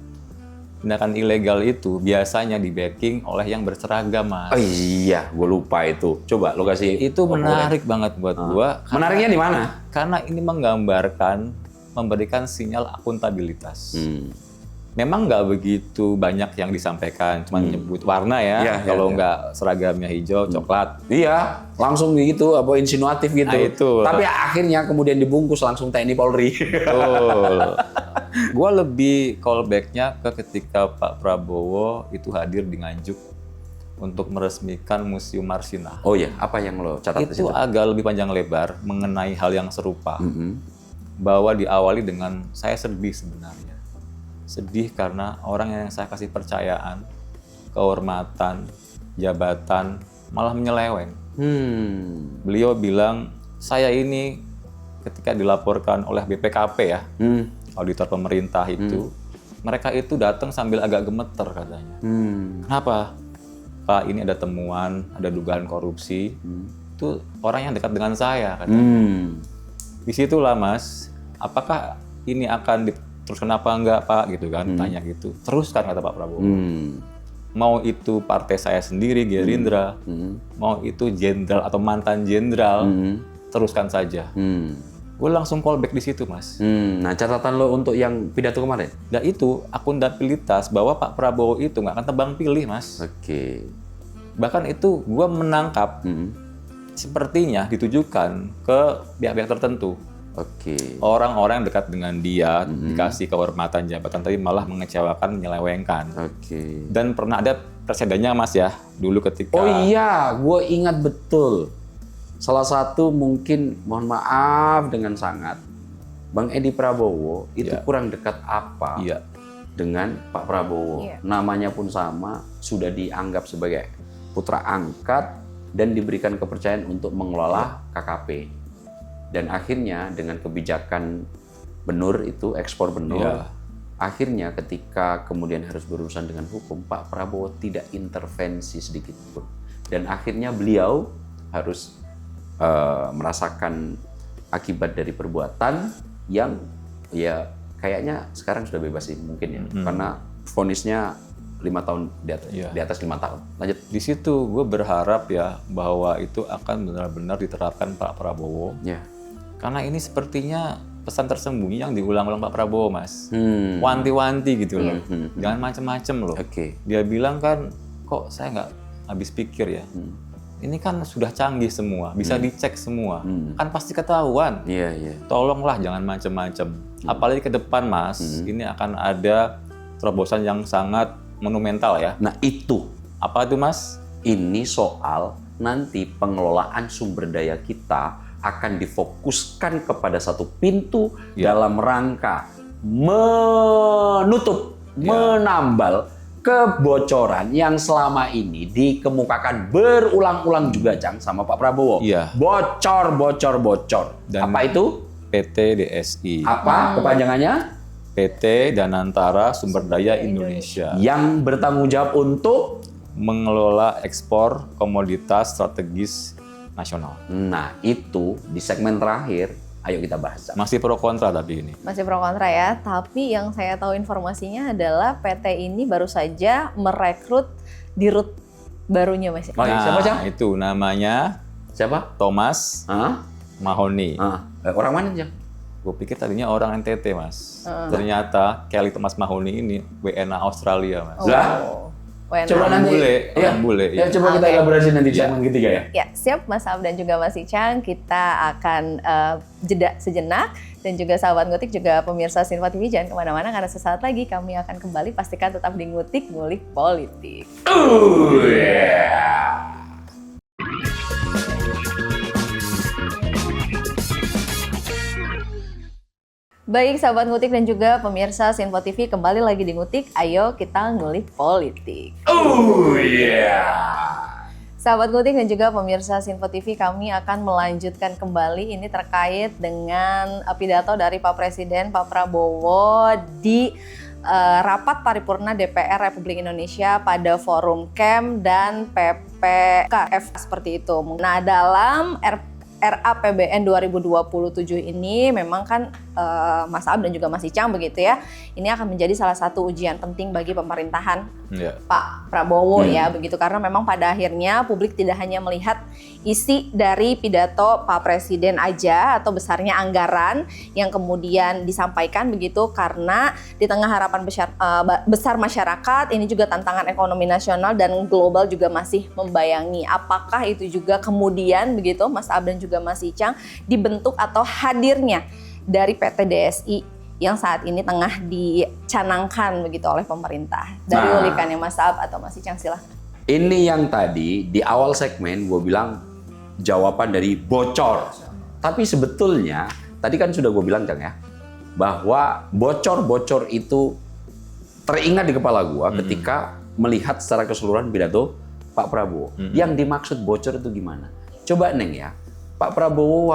tindakan ilegal itu biasanya di backing oleh yang berseragam, Mas. Oh iya, gue lupa itu. Coba lo kasih. Itu menarik banget buat gua. Menariknya di mana? Karena ini menggambarkan, memberikan sinyal akuntabilitas. Memang nggak begitu banyak yang disampaikan, cuma nyebut warna ya. Iya, Kalau iya. nggak seragamnya hijau, coklat. Iya, langsung gitu, apa insinuatif gitu. Nah, itu. Tapi akhirnya kemudian dibungkus langsung TNI Polri. Betul. Gue lebih callback-nya ke ketika Pak Prabowo itu hadir di Nganjuk untuk meresmikan Museum Marsina. Oh iya, apa yang lo catat di Itu situ? agak lebih panjang lebar mengenai hal yang serupa. Bahwa diawali dengan saya sedih sebenarnya. Sedih karena orang yang saya kasih percayaan, kehormatan, jabatan, malah menyeleweng. Beliau bilang, saya ini ketika dilaporkan oleh BPKP ya, auditor pemerintah itu, mereka itu datang sambil agak gemeter katanya. Kenapa? Pak, ini ada temuan, ada dugaan korupsi, itu orang yang dekat dengan saya katanya. Disitulah Mas, apakah ini akan diteruskan apa enggak Pak, gitu kan, tanya gitu. Teruskan kata Pak Prabowo. Mau itu partai saya sendiri, Gerindra, mau itu jenderal atau mantan jenderal, teruskan saja. Gue langsung callback di situ, Mas. Nah, catatan lo untuk yang pidato kemarin? Dan itu akuntabilitas bahwa Pak Prabowo itu nggak akan tebang pilih, Mas. Oke. Bahkan itu gue menangkap sepertinya ditujukan ke pihak-pihak tertentu. Oke. Orang-orang yang dekat dengan dia dikasih kehormatan jabatan tapi malah mengecewakan, menyelewengkan. Oke. Dan pernah ada presidennya, Mas ya, dulu ketika Oh iya, gue ingat betul. Salah satu mungkin, mohon maaf dengan sangat, Bang Edi Prabowo itu kurang dekat apa Iya. dengan Pak Prabowo. Iya. Namanya pun sama, sudah dianggap sebagai putra angkat dan diberikan kepercayaan untuk mengelola KKP. Dan akhirnya dengan kebijakan benur itu, ekspor benur, akhirnya ketika kemudian harus berurusan dengan hukum, Pak Prabowo tidak intervensi sedikit pun. Dan akhirnya beliau harus merasakan akibat dari perbuatan yang ya kayaknya sekarang sudah bebas sih mungkin ya, karena vonisnya 5 tahun di atas 5 tahun. Lanjut. Di situ gue berharap ya bahwa itu akan benar-benar diterapkan Pak Prabowo. Ya. Karena ini sepertinya pesan tersembunyi yang diulang-ulang Pak Prabowo, Mas. Wanti-wanti gitu loh. Jangan macem-macem loh. Oke. Dia bilang kan, kok saya nggak habis pikir ya. Ini kan sudah canggih semua, bisa dicek semua. Kan pasti ketahuan. Iya, iya. Tolonglah jangan macem-macem. Apalagi ke depan, Mas, ini akan ada terobosan yang sangat monumental ya. Nah itu, Apa itu, Mas? ini soal nanti pengelolaan sumber daya kita akan difokuskan kepada satu pintu dalam rangka menutup, menambal kebocoran yang selama ini dikemukakan berulang-ulang juga, Cang, sama Pak Prabowo. Iya. Bocor. Dan Apa itu? PT DSI. Apa kepanjangannya? PT Danantara Sumber Daya Indonesia. Yang bertanggung jawab untuk Mengelola ekspor komoditas strategis nasional. Nah, itu di segmen terakhir, ayo kita bahas. Masih pro kontra tapi ini. Masih pro kontra ya, tapi yang saya tahu informasinya adalah PT ini baru saja merekrut dirut barunya, Mas. Oh, iya. Siapa, Cang? Itu namanya Siapa? Thomas Hah? Mahoni. Orang mana, Cang? Gue pikir tadinya orang NTT, Mas. Ternyata Kelly Thomas Mahoni ini WNA Australia, Mas. Lah? WNA. Coba Orang nanti. bule, Ya, orang bule, ya, ya. coba kita elaborasi nanti di segmen ketiga ya. Ya, siap Mas Ab dan juga Mas Icang. Kita akan jeda sejenak. Dan juga sahabat ngutik, juga pemirsa Sinfo TV, jangan kemana-mana karena sesaat lagi kami akan kembali. Pastikan tetap di Ngutik Ngulik Politik. Baik sahabat ngutik dan juga pemirsa Sinpo TV, kembali lagi di Ngutik. Ayo kita ngulik politik. Oh iya. Sahabat ngutik dan juga pemirsa Sinpo TV, kami akan melanjutkan kembali ini terkait dengan pidato dari Pak Presiden Pak Prabowo di rapat paripurna DPR Republik Indonesia pada forum KEM dan PPKF seperti itu. Nah, dalam RAPBN 2027 ini memang kan Mas Ab dan juga Mas Icang begitu ya. Ini akan menjadi salah satu ujian penting bagi pemerintahan Pak Prabowo ya begitu, karena memang pada akhirnya publik tidak hanya melihat isi dari pidato Pak Presiden aja atau besarnya anggaran yang kemudian disampaikan begitu, karena di tengah harapan besar masyarakat ini juga tantangan ekonomi nasional dan global juga masih membayangi. Apakah itu juga kemudian begitu Mas Ab dan juga Mas Icang dibentuk atau hadirnya dari PT DSI yang saat ini tengah dicanangkan begitu oleh pemerintah. Dari ulikannya Mas Ab atau Mas Icang, silahkan. Ini yang tadi di awal segmen gue bilang jawaban dari bocor. Tapi sebetulnya tadi kan sudah gue bilang Cang ya, bahwa bocor-bocor itu teringat di kepala gue ketika melihat secara keseluruhan pidato Pak Prabowo. Yang dimaksud bocor itu gimana? Coba Neng ya, Pak Prabowo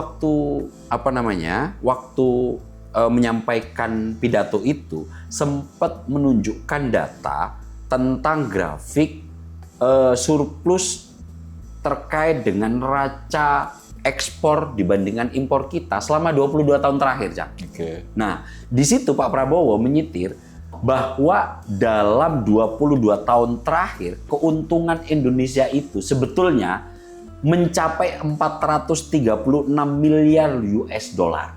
waktu menyampaikan pidato itu sempat menunjukkan data tentang grafik surplus terkait dengan neraca ekspor dibandingkan impor kita selama 22 tahun terakhir, Cang. Nah, di situ Pak Prabowo menyitir bahwa dalam 22 tahun terakhir keuntungan Indonesia itu sebetulnya mencapai 436 miliar US dollar.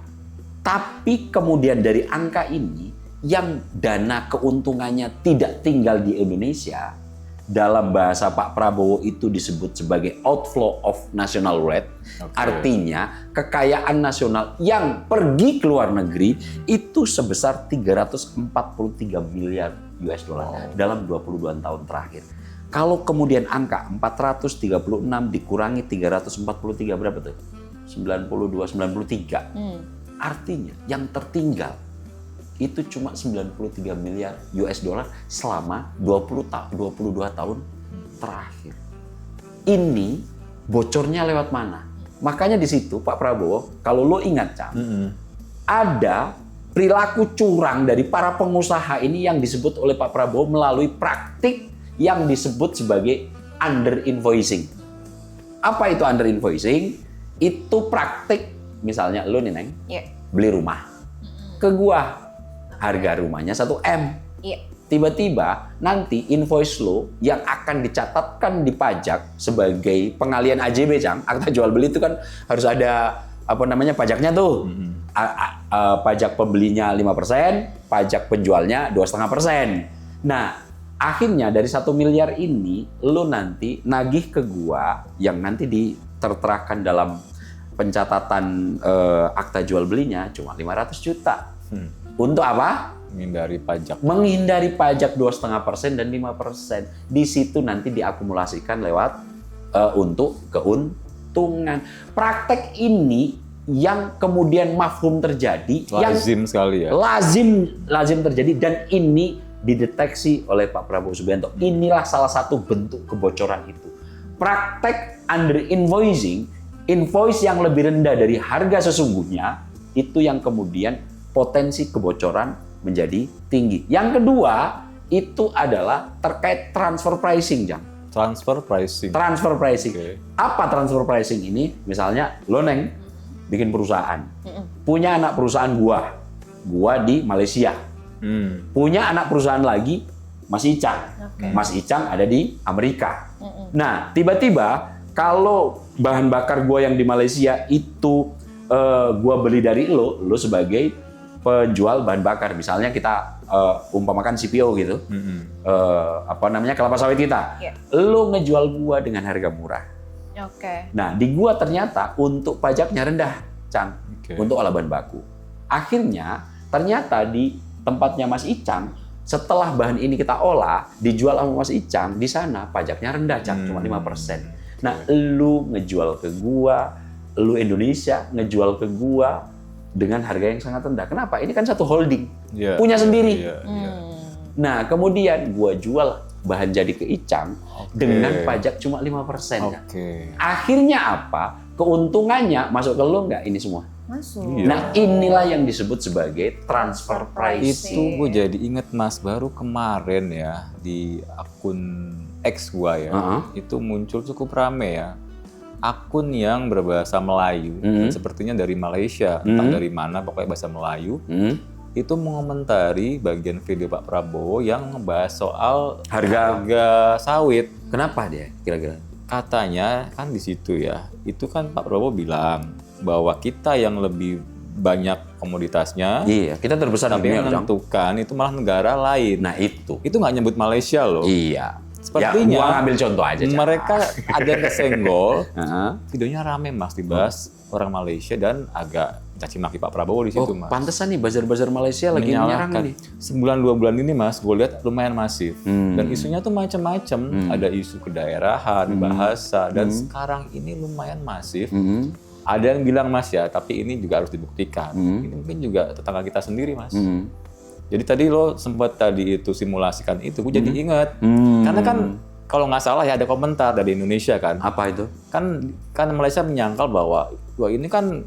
Tapi kemudian dari angka ini yang dana keuntungannya tidak tinggal di Indonesia, dalam bahasa Pak Prabowo itu disebut sebagai outflow of national wealth. Artinya kekayaan nasional yang pergi ke luar negeri itu sebesar 343 miliar US dollar dalam 22 tahun terakhir. Kalau kemudian angka 436 dikurangi 343 berapa tuh? 92, 93. Artinya yang tertinggal itu cuma 93 miliar US dollar selama 22 tahun terakhir. Ini bocornya lewat mana? Makanya di situ Pak Prabowo, kalau lo ingat Cang, ada perilaku curang dari para pengusaha ini yang disebut oleh Pak Prabowo melalui praktik yang disebut sebagai under invoicing. Apa itu under invoicing? Itu praktik, misalnya lo nih Neng, beli rumah ke gua, harga rumahnya 1M. Tiba-tiba nanti invoice lo yang akan dicatatkan di pajak sebagai pengalian AJB, Cang, akta jual beli itu kan harus ada pajaknya tuh. Pajak pembelinya 5%, pajak penjualnya 2,5%. Nah, akhirnya dari 1 miliar ini lo nanti nagih ke gua yang nanti diterterakan dalam pencatatan akta jual belinya cuma 500 juta. Untuk apa? Menghindari pajak 2,5% dan 5%. Di situ nanti diakumulasikan lewat untuk keuntungan. Praktek ini yang kemudian mafhum terjadi, lazim sekali ya. Lazim terjadi, dan ini dideteksi oleh Pak Prabowo Subianto. Inilah salah satu bentuk kebocoran itu. Praktek under invoicing, invoice yang lebih rendah dari harga sesungguhnya, itu yang kemudian potensi kebocoran menjadi tinggi. Yang kedua, itu adalah terkait transfer pricing, Jang. Transfer pricing. Apa transfer pricing ini? Misalnya, lo Neng bikin perusahaan. Punya anak perusahaan gua di Malaysia. Punya anak perusahaan lagi, Mas Icang. Mas Icang ada di Amerika. Nah, tiba-tiba kalau bahan bakar gua yang di Malaysia itu gua beli dari lo sebagai penjual bahan bakar, misalnya kita umpamakan CPO gitu, kelapa sawit kita, lo ngejual gua dengan harga murah. Nah, di gua ternyata untuk pajaknya rendah, Cang, untuk olah bahan baku. Akhirnya ternyata di tempatnya Mas Icang, setelah bahan ini kita olah, dijual sama Mas Icang, di sana pajaknya rendah, Cang, cuma 5%. Nah, lu ngejual ke gua, lu Indonesia ngejual ke gua dengan harga yang sangat rendah. Kenapa? Ini kan satu holding, Iya. punya sendiri. Iya, iya. Nah, kemudian gua jual bahan jadi ke Icang dengan pajak cuma 5%. Oke. Akhirnya apa? Keuntungannya masuk ke lo nggak ini semua? Masuk. Iya. Nah, inilah yang disebut sebagai transfer Itu pricing. gue jadi inget Mas, baru kemarin ya di akun X gua ya, itu muncul cukup rame ya. Akun yang berbahasa Melayu, sepertinya dari Malaysia, entah dari mana, pokoknya bahasa Melayu, itu mengomentari bagian video Pak Prabowo yang ngebahas soal harga sawit. Kenapa dia kira-kira? Katanya kan di situ ya, itu kan Pak Prabowo bilang bahwa kita yang lebih banyak komoditasnya, Iya, kita terbesar tapi di yang dunia, Cang. menentukan itu malah negara lain. Nah, itu. Itu nggak nyebut Malaysia loh. Iya. Sepertinya ya, gua ngambil contoh aja, Cang. mereka ada yang kesenggol. Heeh. Videonya rame Mas, dibahas orang Malaysia dan agak caci maki Pak Prabowo di situ Oh, Mas. pantesan nih bazar-bazar Malaysia lagi menyerang Menyalahkan. nih. Sebulan 2 bulan ini Mas, gue lihat lumayan masif. Dan isunya tuh macam-macam. Ada isu kedaerahan, bahasa, dan sekarang ini lumayan masif. Ada yang bilang Mas ya, tapi ini juga harus dibuktikan. Ini mungkin juga tetangga kita sendiri Mas. Jadi tadi lo sempat tadi itu simulasikan itu, gue jadi ingat. Karena kan kalau nggak salah ya ada komentar dari Indonesia kan. Apa itu? Kan Malaysia menyangkal bahwa wah ini kan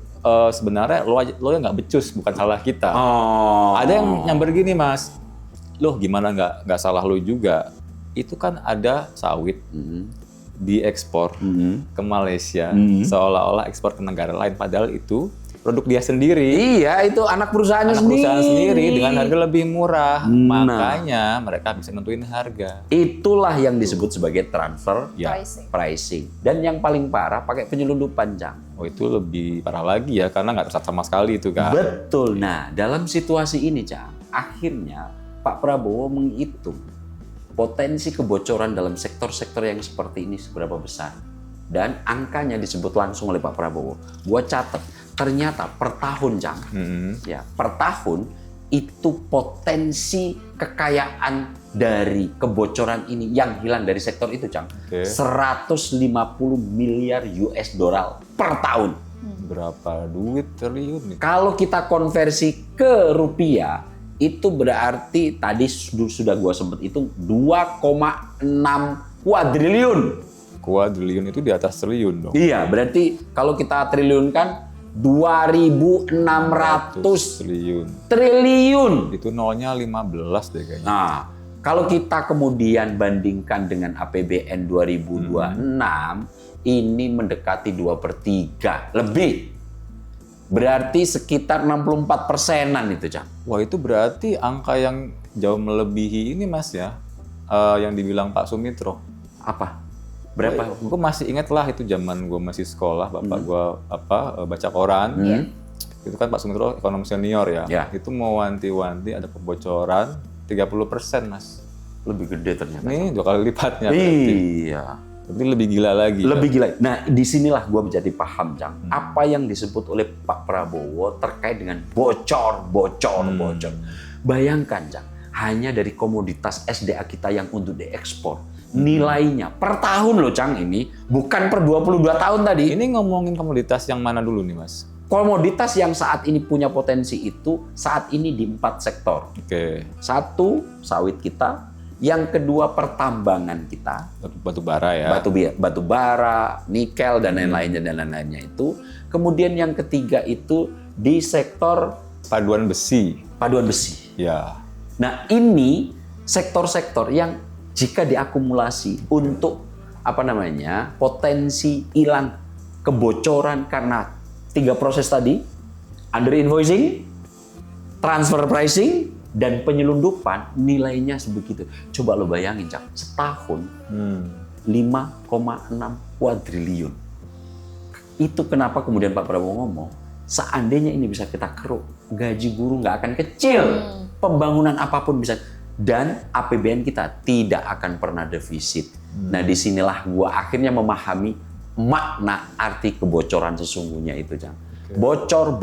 sebenarnya lo yang nggak becus, bukan salah kita. Oh. Ada yang nyamber gini Mas, loh gimana nggak salah lo juga? Itu kan ada sawit diekspor ke Malaysia, seolah-olah ekspor ke negara lain, padahal itu produk dia sendiri. Iya, itu anak perusahaannya Anak sendiri. perusahaan sendiri dengan harga lebih murah, makanya mereka bisa nentuin harga. Itulah yang disebut sebagai transfer Ya, pricing. Dan yang paling parah pakai penyelundupan, Cang. oh itu lebih parah lagi ya, karena nggak tercatat sama sekali itu kan. Betul. Nah, dalam situasi ini, Cang, akhirnya Pak Prabowo menghitung potensi kebocoran dalam sektor-sektor yang seperti ini seberapa besar. Dan angkanya disebut langsung oleh Pak Prabowo. Gua catat, ternyata per tahun, Cang, ya, per tahun itu potensi kekayaan dari kebocoran ini yang hilang dari sektor itu, Cang, 150 miliar US dollar per tahun. Berapa duit triliun nih? Kalau kita konversi ke rupiah, itu berarti tadi sudah gua sebut itu 2,6 kuadriliun. Kuadriliun itu di atas triliun dong. Iya, berarti kalau kita triliunkan 2.600 triliun. triliun. Itu nolnya 15 deh kayaknya. Nah, kalau kita kemudian bandingkan dengan APBN 2026, ini mendekati 2/3 lebih. Berarti sekitar 64%-an itu, Cang. Wah itu berarti angka yang jauh melebihi ini Mas ya, yang dibilang Pak Sumitro. Apa? Berapa? Gue masih inget lah itu zaman gue masih sekolah, bapak gue baca koran. Itu kan Pak Sumitro ekonom senior ya. Ya. Itu mau wanti-wanti ada kebocoran 30% Mas. Lebih gede ternyata. Ini 2 kali lipatnya berarti. Iya. Tapi lebih gila lagi. Lebih gila. Nah, disinilah gue menjadi paham, Cang. Apa yang disebut oleh Pak Prabowo terkait dengan bocor. Bayangkan, Cang, hanya dari komoditas SDA kita yang untuk diekspor, nilainya per tahun loh, Cang, ini bukan per 22 tahun tadi. Ini ngomongin komoditas yang mana dulu nih Mas? Komoditas yang saat ini punya potensi itu saat ini di 4 sektor. Oke. 1, sawit kita. Yang kedua, pertambangan kita. Batu bara ya. Batu bara, nikel, dan lain-lainnya itu. Kemudian yang ketiga itu di sektor Paduan besi. Ya. Nah, ini sektor-sektor yang jika diakumulasi untuk potensi hilang kebocoran karena 3 proses tadi, under invoicing, transfer pricing, dan penyelundupan, nilainya sebegitu. Coba lo bayangin, Cak, setahun 5,6 kuadriliun. Itu kenapa kemudian Pak Prabowo ngomong, seandainya ini bisa kita keruk, gaji guru nggak akan kecil, pembangunan apapun bisa, dan APBN kita tidak akan pernah defisit. Nah, disinilah gua akhirnya memahami makna arti kebocoran sesungguhnya itu, Cang. Bocor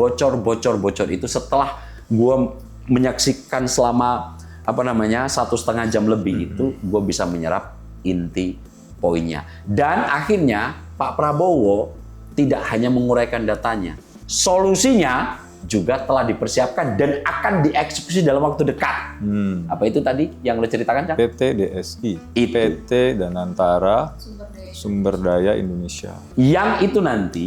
itu setelah gua menyaksikan selama 1,5 jam lebih itu, gue bisa menyerap inti poinnya. Dan akhirnya Pak Prabowo tidak hanya menguraikan datanya, solusinya juga telah dipersiapkan dan akan dieksekusi dalam waktu dekat. Apa itu tadi yang lo ceritakan, Cang? PT DSI, Itu. PT Danantara Sumber Daya Indonesia. Yang itu nanti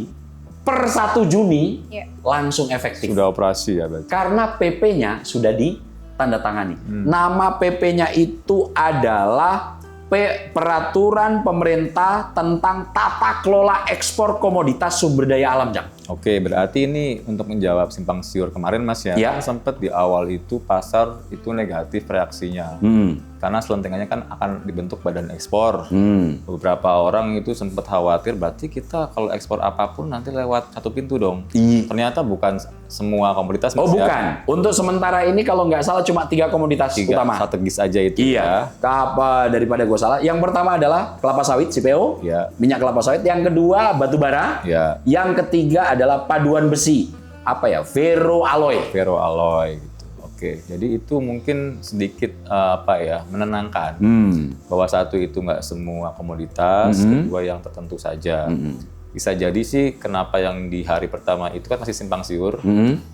per 1 Juni Iya. langsung efektif. Sudah operasi ya berarti. Karena PP-nya sudah ditandatangani. Nama PP-nya itu adalah Peraturan Pemerintah tentang Tata Kelola Ekspor Komoditas Sumber Daya Alam, Jang. Oke, berarti ini untuk menjawab simpang siur kemarin Mas ya. Ya. Kan sempat di awal itu pasar itu negatif reaksinya. Karena selentingannya kan akan dibentuk badan ekspor. Beberapa orang itu sempat khawatir berarti kita kalau ekspor apapun nanti lewat satu pintu dong. Ternyata bukan semua komoditas Oh Mas, ya. bukan, untuk sementara ini kalau nggak salah cuma 3 komoditas 3 utama. strategis aja itu Iya, apa daripada gue salah. Yang pertama adalah kelapa sawit CPO, Ya. minyak kelapa sawit. Yang kedua batu bara. Ya. Yang ketiga adalah paduan besi. Apa ya? Ferroalloy. Ferroalloy gitu. Oke, jadi itu mungkin sedikit menenangkan bahwa satu itu nggak semua komoditas, kedua yang tertentu saja. Bisa jadi sih kenapa yang di hari pertama itu kan masih simpang siur,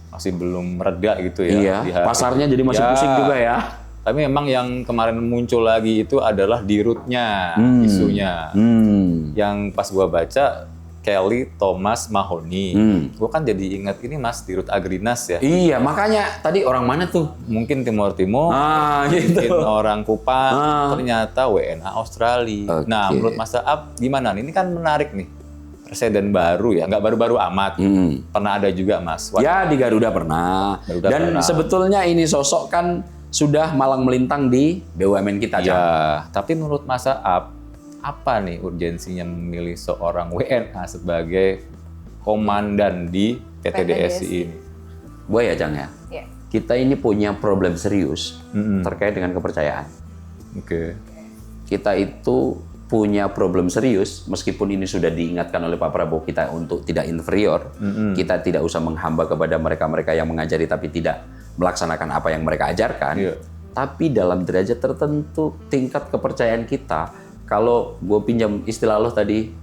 masih belum mereda gitu ya. Iya, Di hari- pasarnya jadi masih Ya, pusing juga ya. Tapi memang yang kemarin muncul lagi itu adalah di root-nya, isunya. Yang pas gua baca Kelly Thomas Mahoney, gua kan jadi ingat ini Mas di Root Agrinas ya. Iya, makanya tadi orang mana tuh? Mungkin Timur Timur, Gitu. mungkin orang Kupang, ternyata WNA Australia. Oke. Nah, menurut Mas Saab gimana nih? Ini kan menarik nih. Presiden baru ya, nggak baru-baru amat. Pernah ada juga Mas. Ya di Garuda pernah. Garuda Dan pernah. sebetulnya ini sosok kan sudah malang melintang di BUMN kita, Jang. Ya, tapi menurut Mas Saab, apa nih urgensinya memilih seorang WNA sebagai komandan di PT DSI ini? Gue ya, Jang ya. Iya. Kita ini punya problem serius terkait dengan kepercayaan. Oke. Kita itu punya problem serius, meskipun ini sudah diingatkan oleh Pak Prabowo kita untuk tidak inferior, kita tidak usah menghamba kepada mereka-mereka yang mengajari tapi tidak melaksanakan apa yang mereka ajarkan. Iya. Tapi dalam derajat tertentu tingkat kepercayaan kita, kalau gue pinjam istilah lo tadi,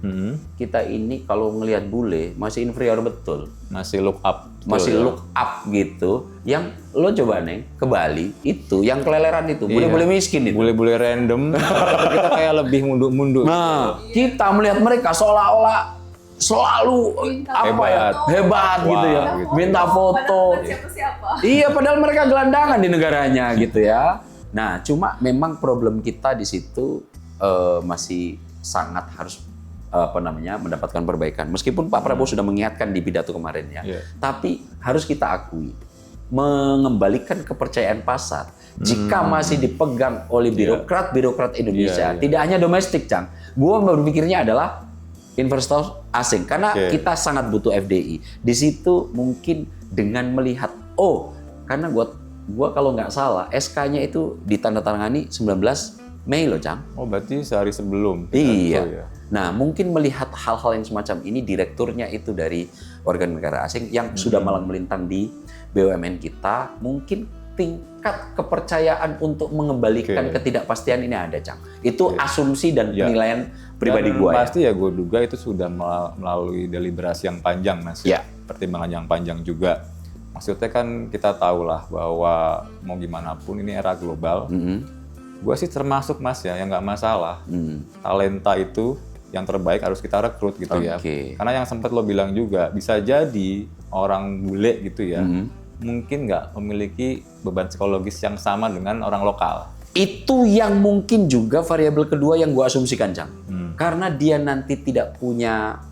kita ini kalau ngelihat bule masih inferior betul. Masih look up. Masih betul ya? look up gitu. Yang lo coba Neng ke Bali itu, yang keleleran itu, bule-bule miskin itu. Bule-bule random, tapi kita kayak lebih mundur-mundur. Nah, kita melihat mereka seolah-olah selalu hebat gitu ya. gitu. Minta foto. Iya, padahal mereka gelandangan di negaranya gitu ya. Nah, cuma memang problem kita di situ masih sangat harus mendapatkan perbaikan. Meskipun Pak Prabowo sudah mengingatkan di pidato kemarin ya. Iya. Tapi harus kita akui mengembalikan kepercayaan pasar jika masih dipegang oleh birokrat-birokrat Indonesia, Iya. tidak hanya domestik, Cang. Gua berpikirnya adalah investor asing karena kita sangat butuh FDI. Di situ mungkin dengan melihat karena gua kalau nggak salah SK-nya itu ditandatangani 19 Mei loh, Cang. Oh, berarti sehari sebelum. Iya. Pidato ya? Nah, mungkin melihat hal-hal yang semacam ini, direkturnya itu dari organ negara asing yang sudah malang melintang di BUMN kita, mungkin tingkat kepercayaan untuk mengembalikan ketidakpastian ini ada, Cang. Itu asumsi dan penilaian pribadi Dan gua ya. pasti ya gue duga itu sudah melalui deliberasi yang panjang, Mas. Ya. Pertimbangan yang panjang juga. Maksudnya kan kita tahu lah bahwa mau gimana pun ini era global. Gue sih termasuk Mas ya, yang nggak masalah. Talenta itu yang terbaik harus kita rekrut gitu ya. Karena yang sempat lo bilang juga, bisa jadi orang bule gitu ya, mungkin nggak memiliki beban psikologis yang sama dengan orang lokal. Itu yang mungkin juga variabel kedua yang gua asumsikan, Cang. Karena dia nanti tidak punya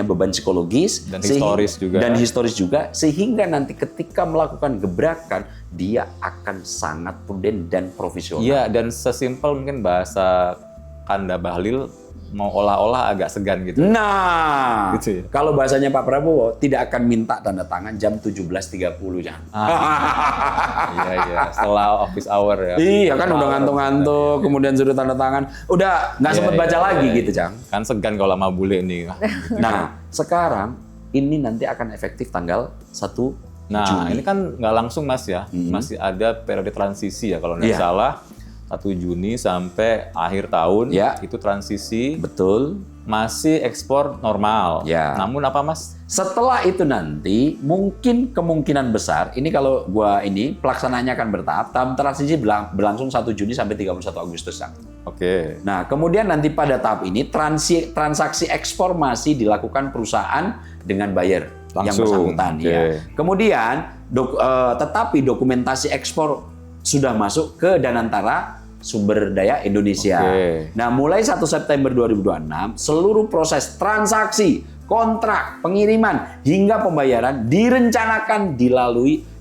beban psikologis Dan historis juga. Dan historis juga, sehingga nanti ketika melakukan gebrakan dia akan sangat prudent dan profesional. Iya, dan sesimpel mungkin bahasa Kanda Bahlil, mau olah-olah agak segan gitu. Nah, Gitu ya? kalau bahasanya Pak Prabowo tidak akan minta tanda tangan jam 17.30, Cang. Iya, setelah office hour ya. Iya kan udah ngantuk-ngantuk, kemudian suruh tanda tangan, udah nggak sempet baca lagi gitu, Cang. Kan segan kalau sama bule nih. Nah, sekarang ini nanti akan efektif tanggal 1 Nah, Juni. ini kan nggak langsung Mas ya, masih ada periode transisi ya kalau nggak salah. 1 Juni sampai akhir tahun Ya. itu transisi Betul. masih ekspor normal. Ya. Namun apa Mas? Setelah itu nanti mungkin kemungkinan besar ini kalau gua ini pelaksanaannya akan bertahap. Tahap transisi berlangsung 1 Juni sampai 31 Agustus. Kang. Oke. Nah, kemudian nanti pada tahap ini transaksi ekspor masih dilakukan perusahaan dengan buyer yang Langsung, bersangkutan. oke. Ya. Kemudian tetapi dokumentasi ekspor sudah masuk ke Danantara Sumber Daya Indonesia. Oke. Nah, mulai 1 September 2026, seluruh proses transaksi, kontrak, pengiriman, hingga pembayaran direncanakan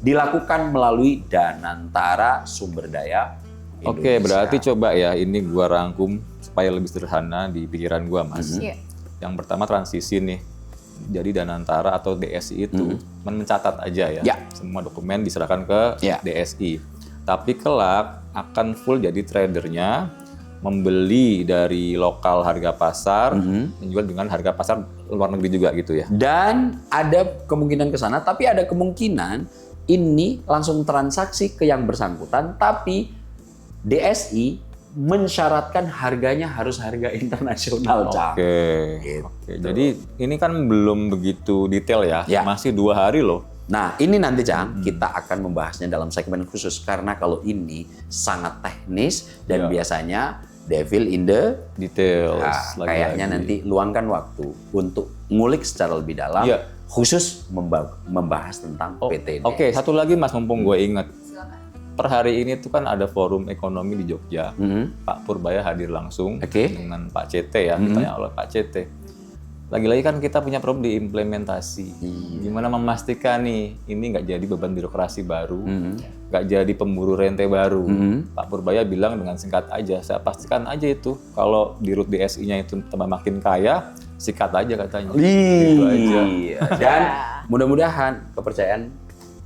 dilakukan melalui Danantara Sumber Daya Indonesia. Oke, berarti coba ya ini gua rangkum supaya lebih sederhana di pikiran gua, Mas. Iya. Yang pertama transisi nih. Jadi Danantara atau DSI itu mencatat aja ya. Ya. Semua dokumen diserahkan ke Ya. DSI. Tapi kelak akan full jadi tradernya, membeli dari lokal harga pasar, menjual dengan harga pasar luar negeri juga gitu ya. Dan ada kemungkinan ke sana, tapi ada kemungkinan ini langsung transaksi ke yang bersangkutan, tapi DSI mensyaratkan harganya harus harga internasional, Cang. Oke. Gitu. Oke. Jadi ini kan belum begitu detail ya. Ya. Masih 2 hari loh. Nah, ini nanti, Cang, kita akan membahasnya dalam segmen khusus karena kalau ini sangat teknis dan Ya. biasanya devil in the Detail. Nah, kayaknya nanti luangkan waktu untuk ngulik secara lebih dalam, Iya. khusus membahas tentang PT. Oke, satu lagi Mas, mumpung gue inget. Per hari ini tuh kan ada forum ekonomi di Jogja. Pak Purbaya hadir langsung Oke. dengan Pak CT ya, ditanya oleh Pak CT. Lagi-lagi kan kita punya problem di implementasi. Gimana memastikan nih ini nggak jadi beban birokrasi baru, nggak jadi pemburu rente baru. Pak Purbaya bilang dengan singkat aja, saya pastikan aja itu kalau di root DSI-nya itu tambah makin kaya, sikat aja katanya. Gitu aja. Dan mudah-mudahan kepercayaan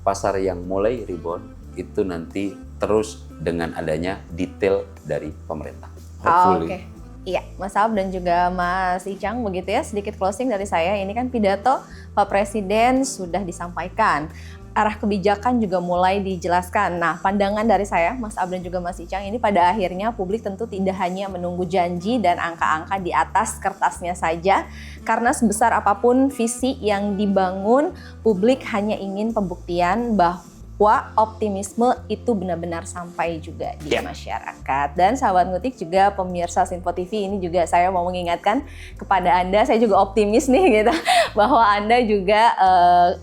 pasar yang mulai rebound itu nanti terus dengan adanya detail dari pemerintah. Hopefully. Oke. Iya, Mas Ab dan juga Mas Icang begitu ya, sedikit closing dari saya. Ini kan pidato Pak Presiden sudah disampaikan. Arah kebijakan juga mulai dijelaskan. Nah, pandangan dari saya, Mas Ab dan juga Mas Icang, ini pada akhirnya publik tentu tidak hanya menunggu janji dan angka-angka di atas kertasnya saja. Karena sebesar apapun visi yang dibangun, publik hanya ingin pembuktian bahwa optimisme itu benar-benar sampai juga di masyarakat. Dan sahabat ngutik juga pemirsa Sinpo TV, ini juga saya mau mengingatkan kepada Anda, saya juga optimis nih gitu, bahwa Anda juga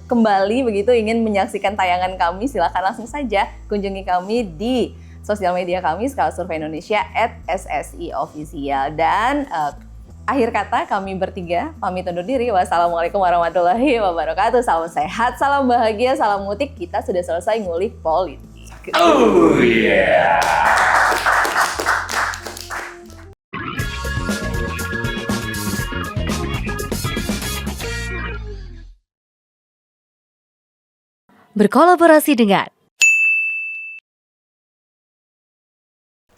kembali begitu ingin menyaksikan tayangan kami, silakan langsung saja kunjungi kami di sosial media kami Skala Survei Indonesia @SSI_official. Dan akhir kata kami bertiga pamit undur diri. Wassalamualaikum warahmatullahi wabarakatuh. Salam sehat, salam bahagia, salam ngutik. Kita sudah selesai ngulik politik. Oh yeah. Berkolaborasi dengan.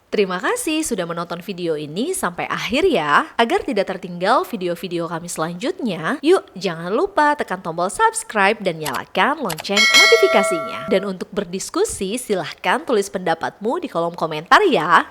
Terima kasih sudah menonton video ini sampai akhir ya. Agar tidak tertinggal video-video kami selanjutnya, yuk jangan lupa tekan tombol subscribe dan nyalakan lonceng notifikasinya. Dan untuk berdiskusi, silahkan tulis pendapatmu di kolom komentar ya.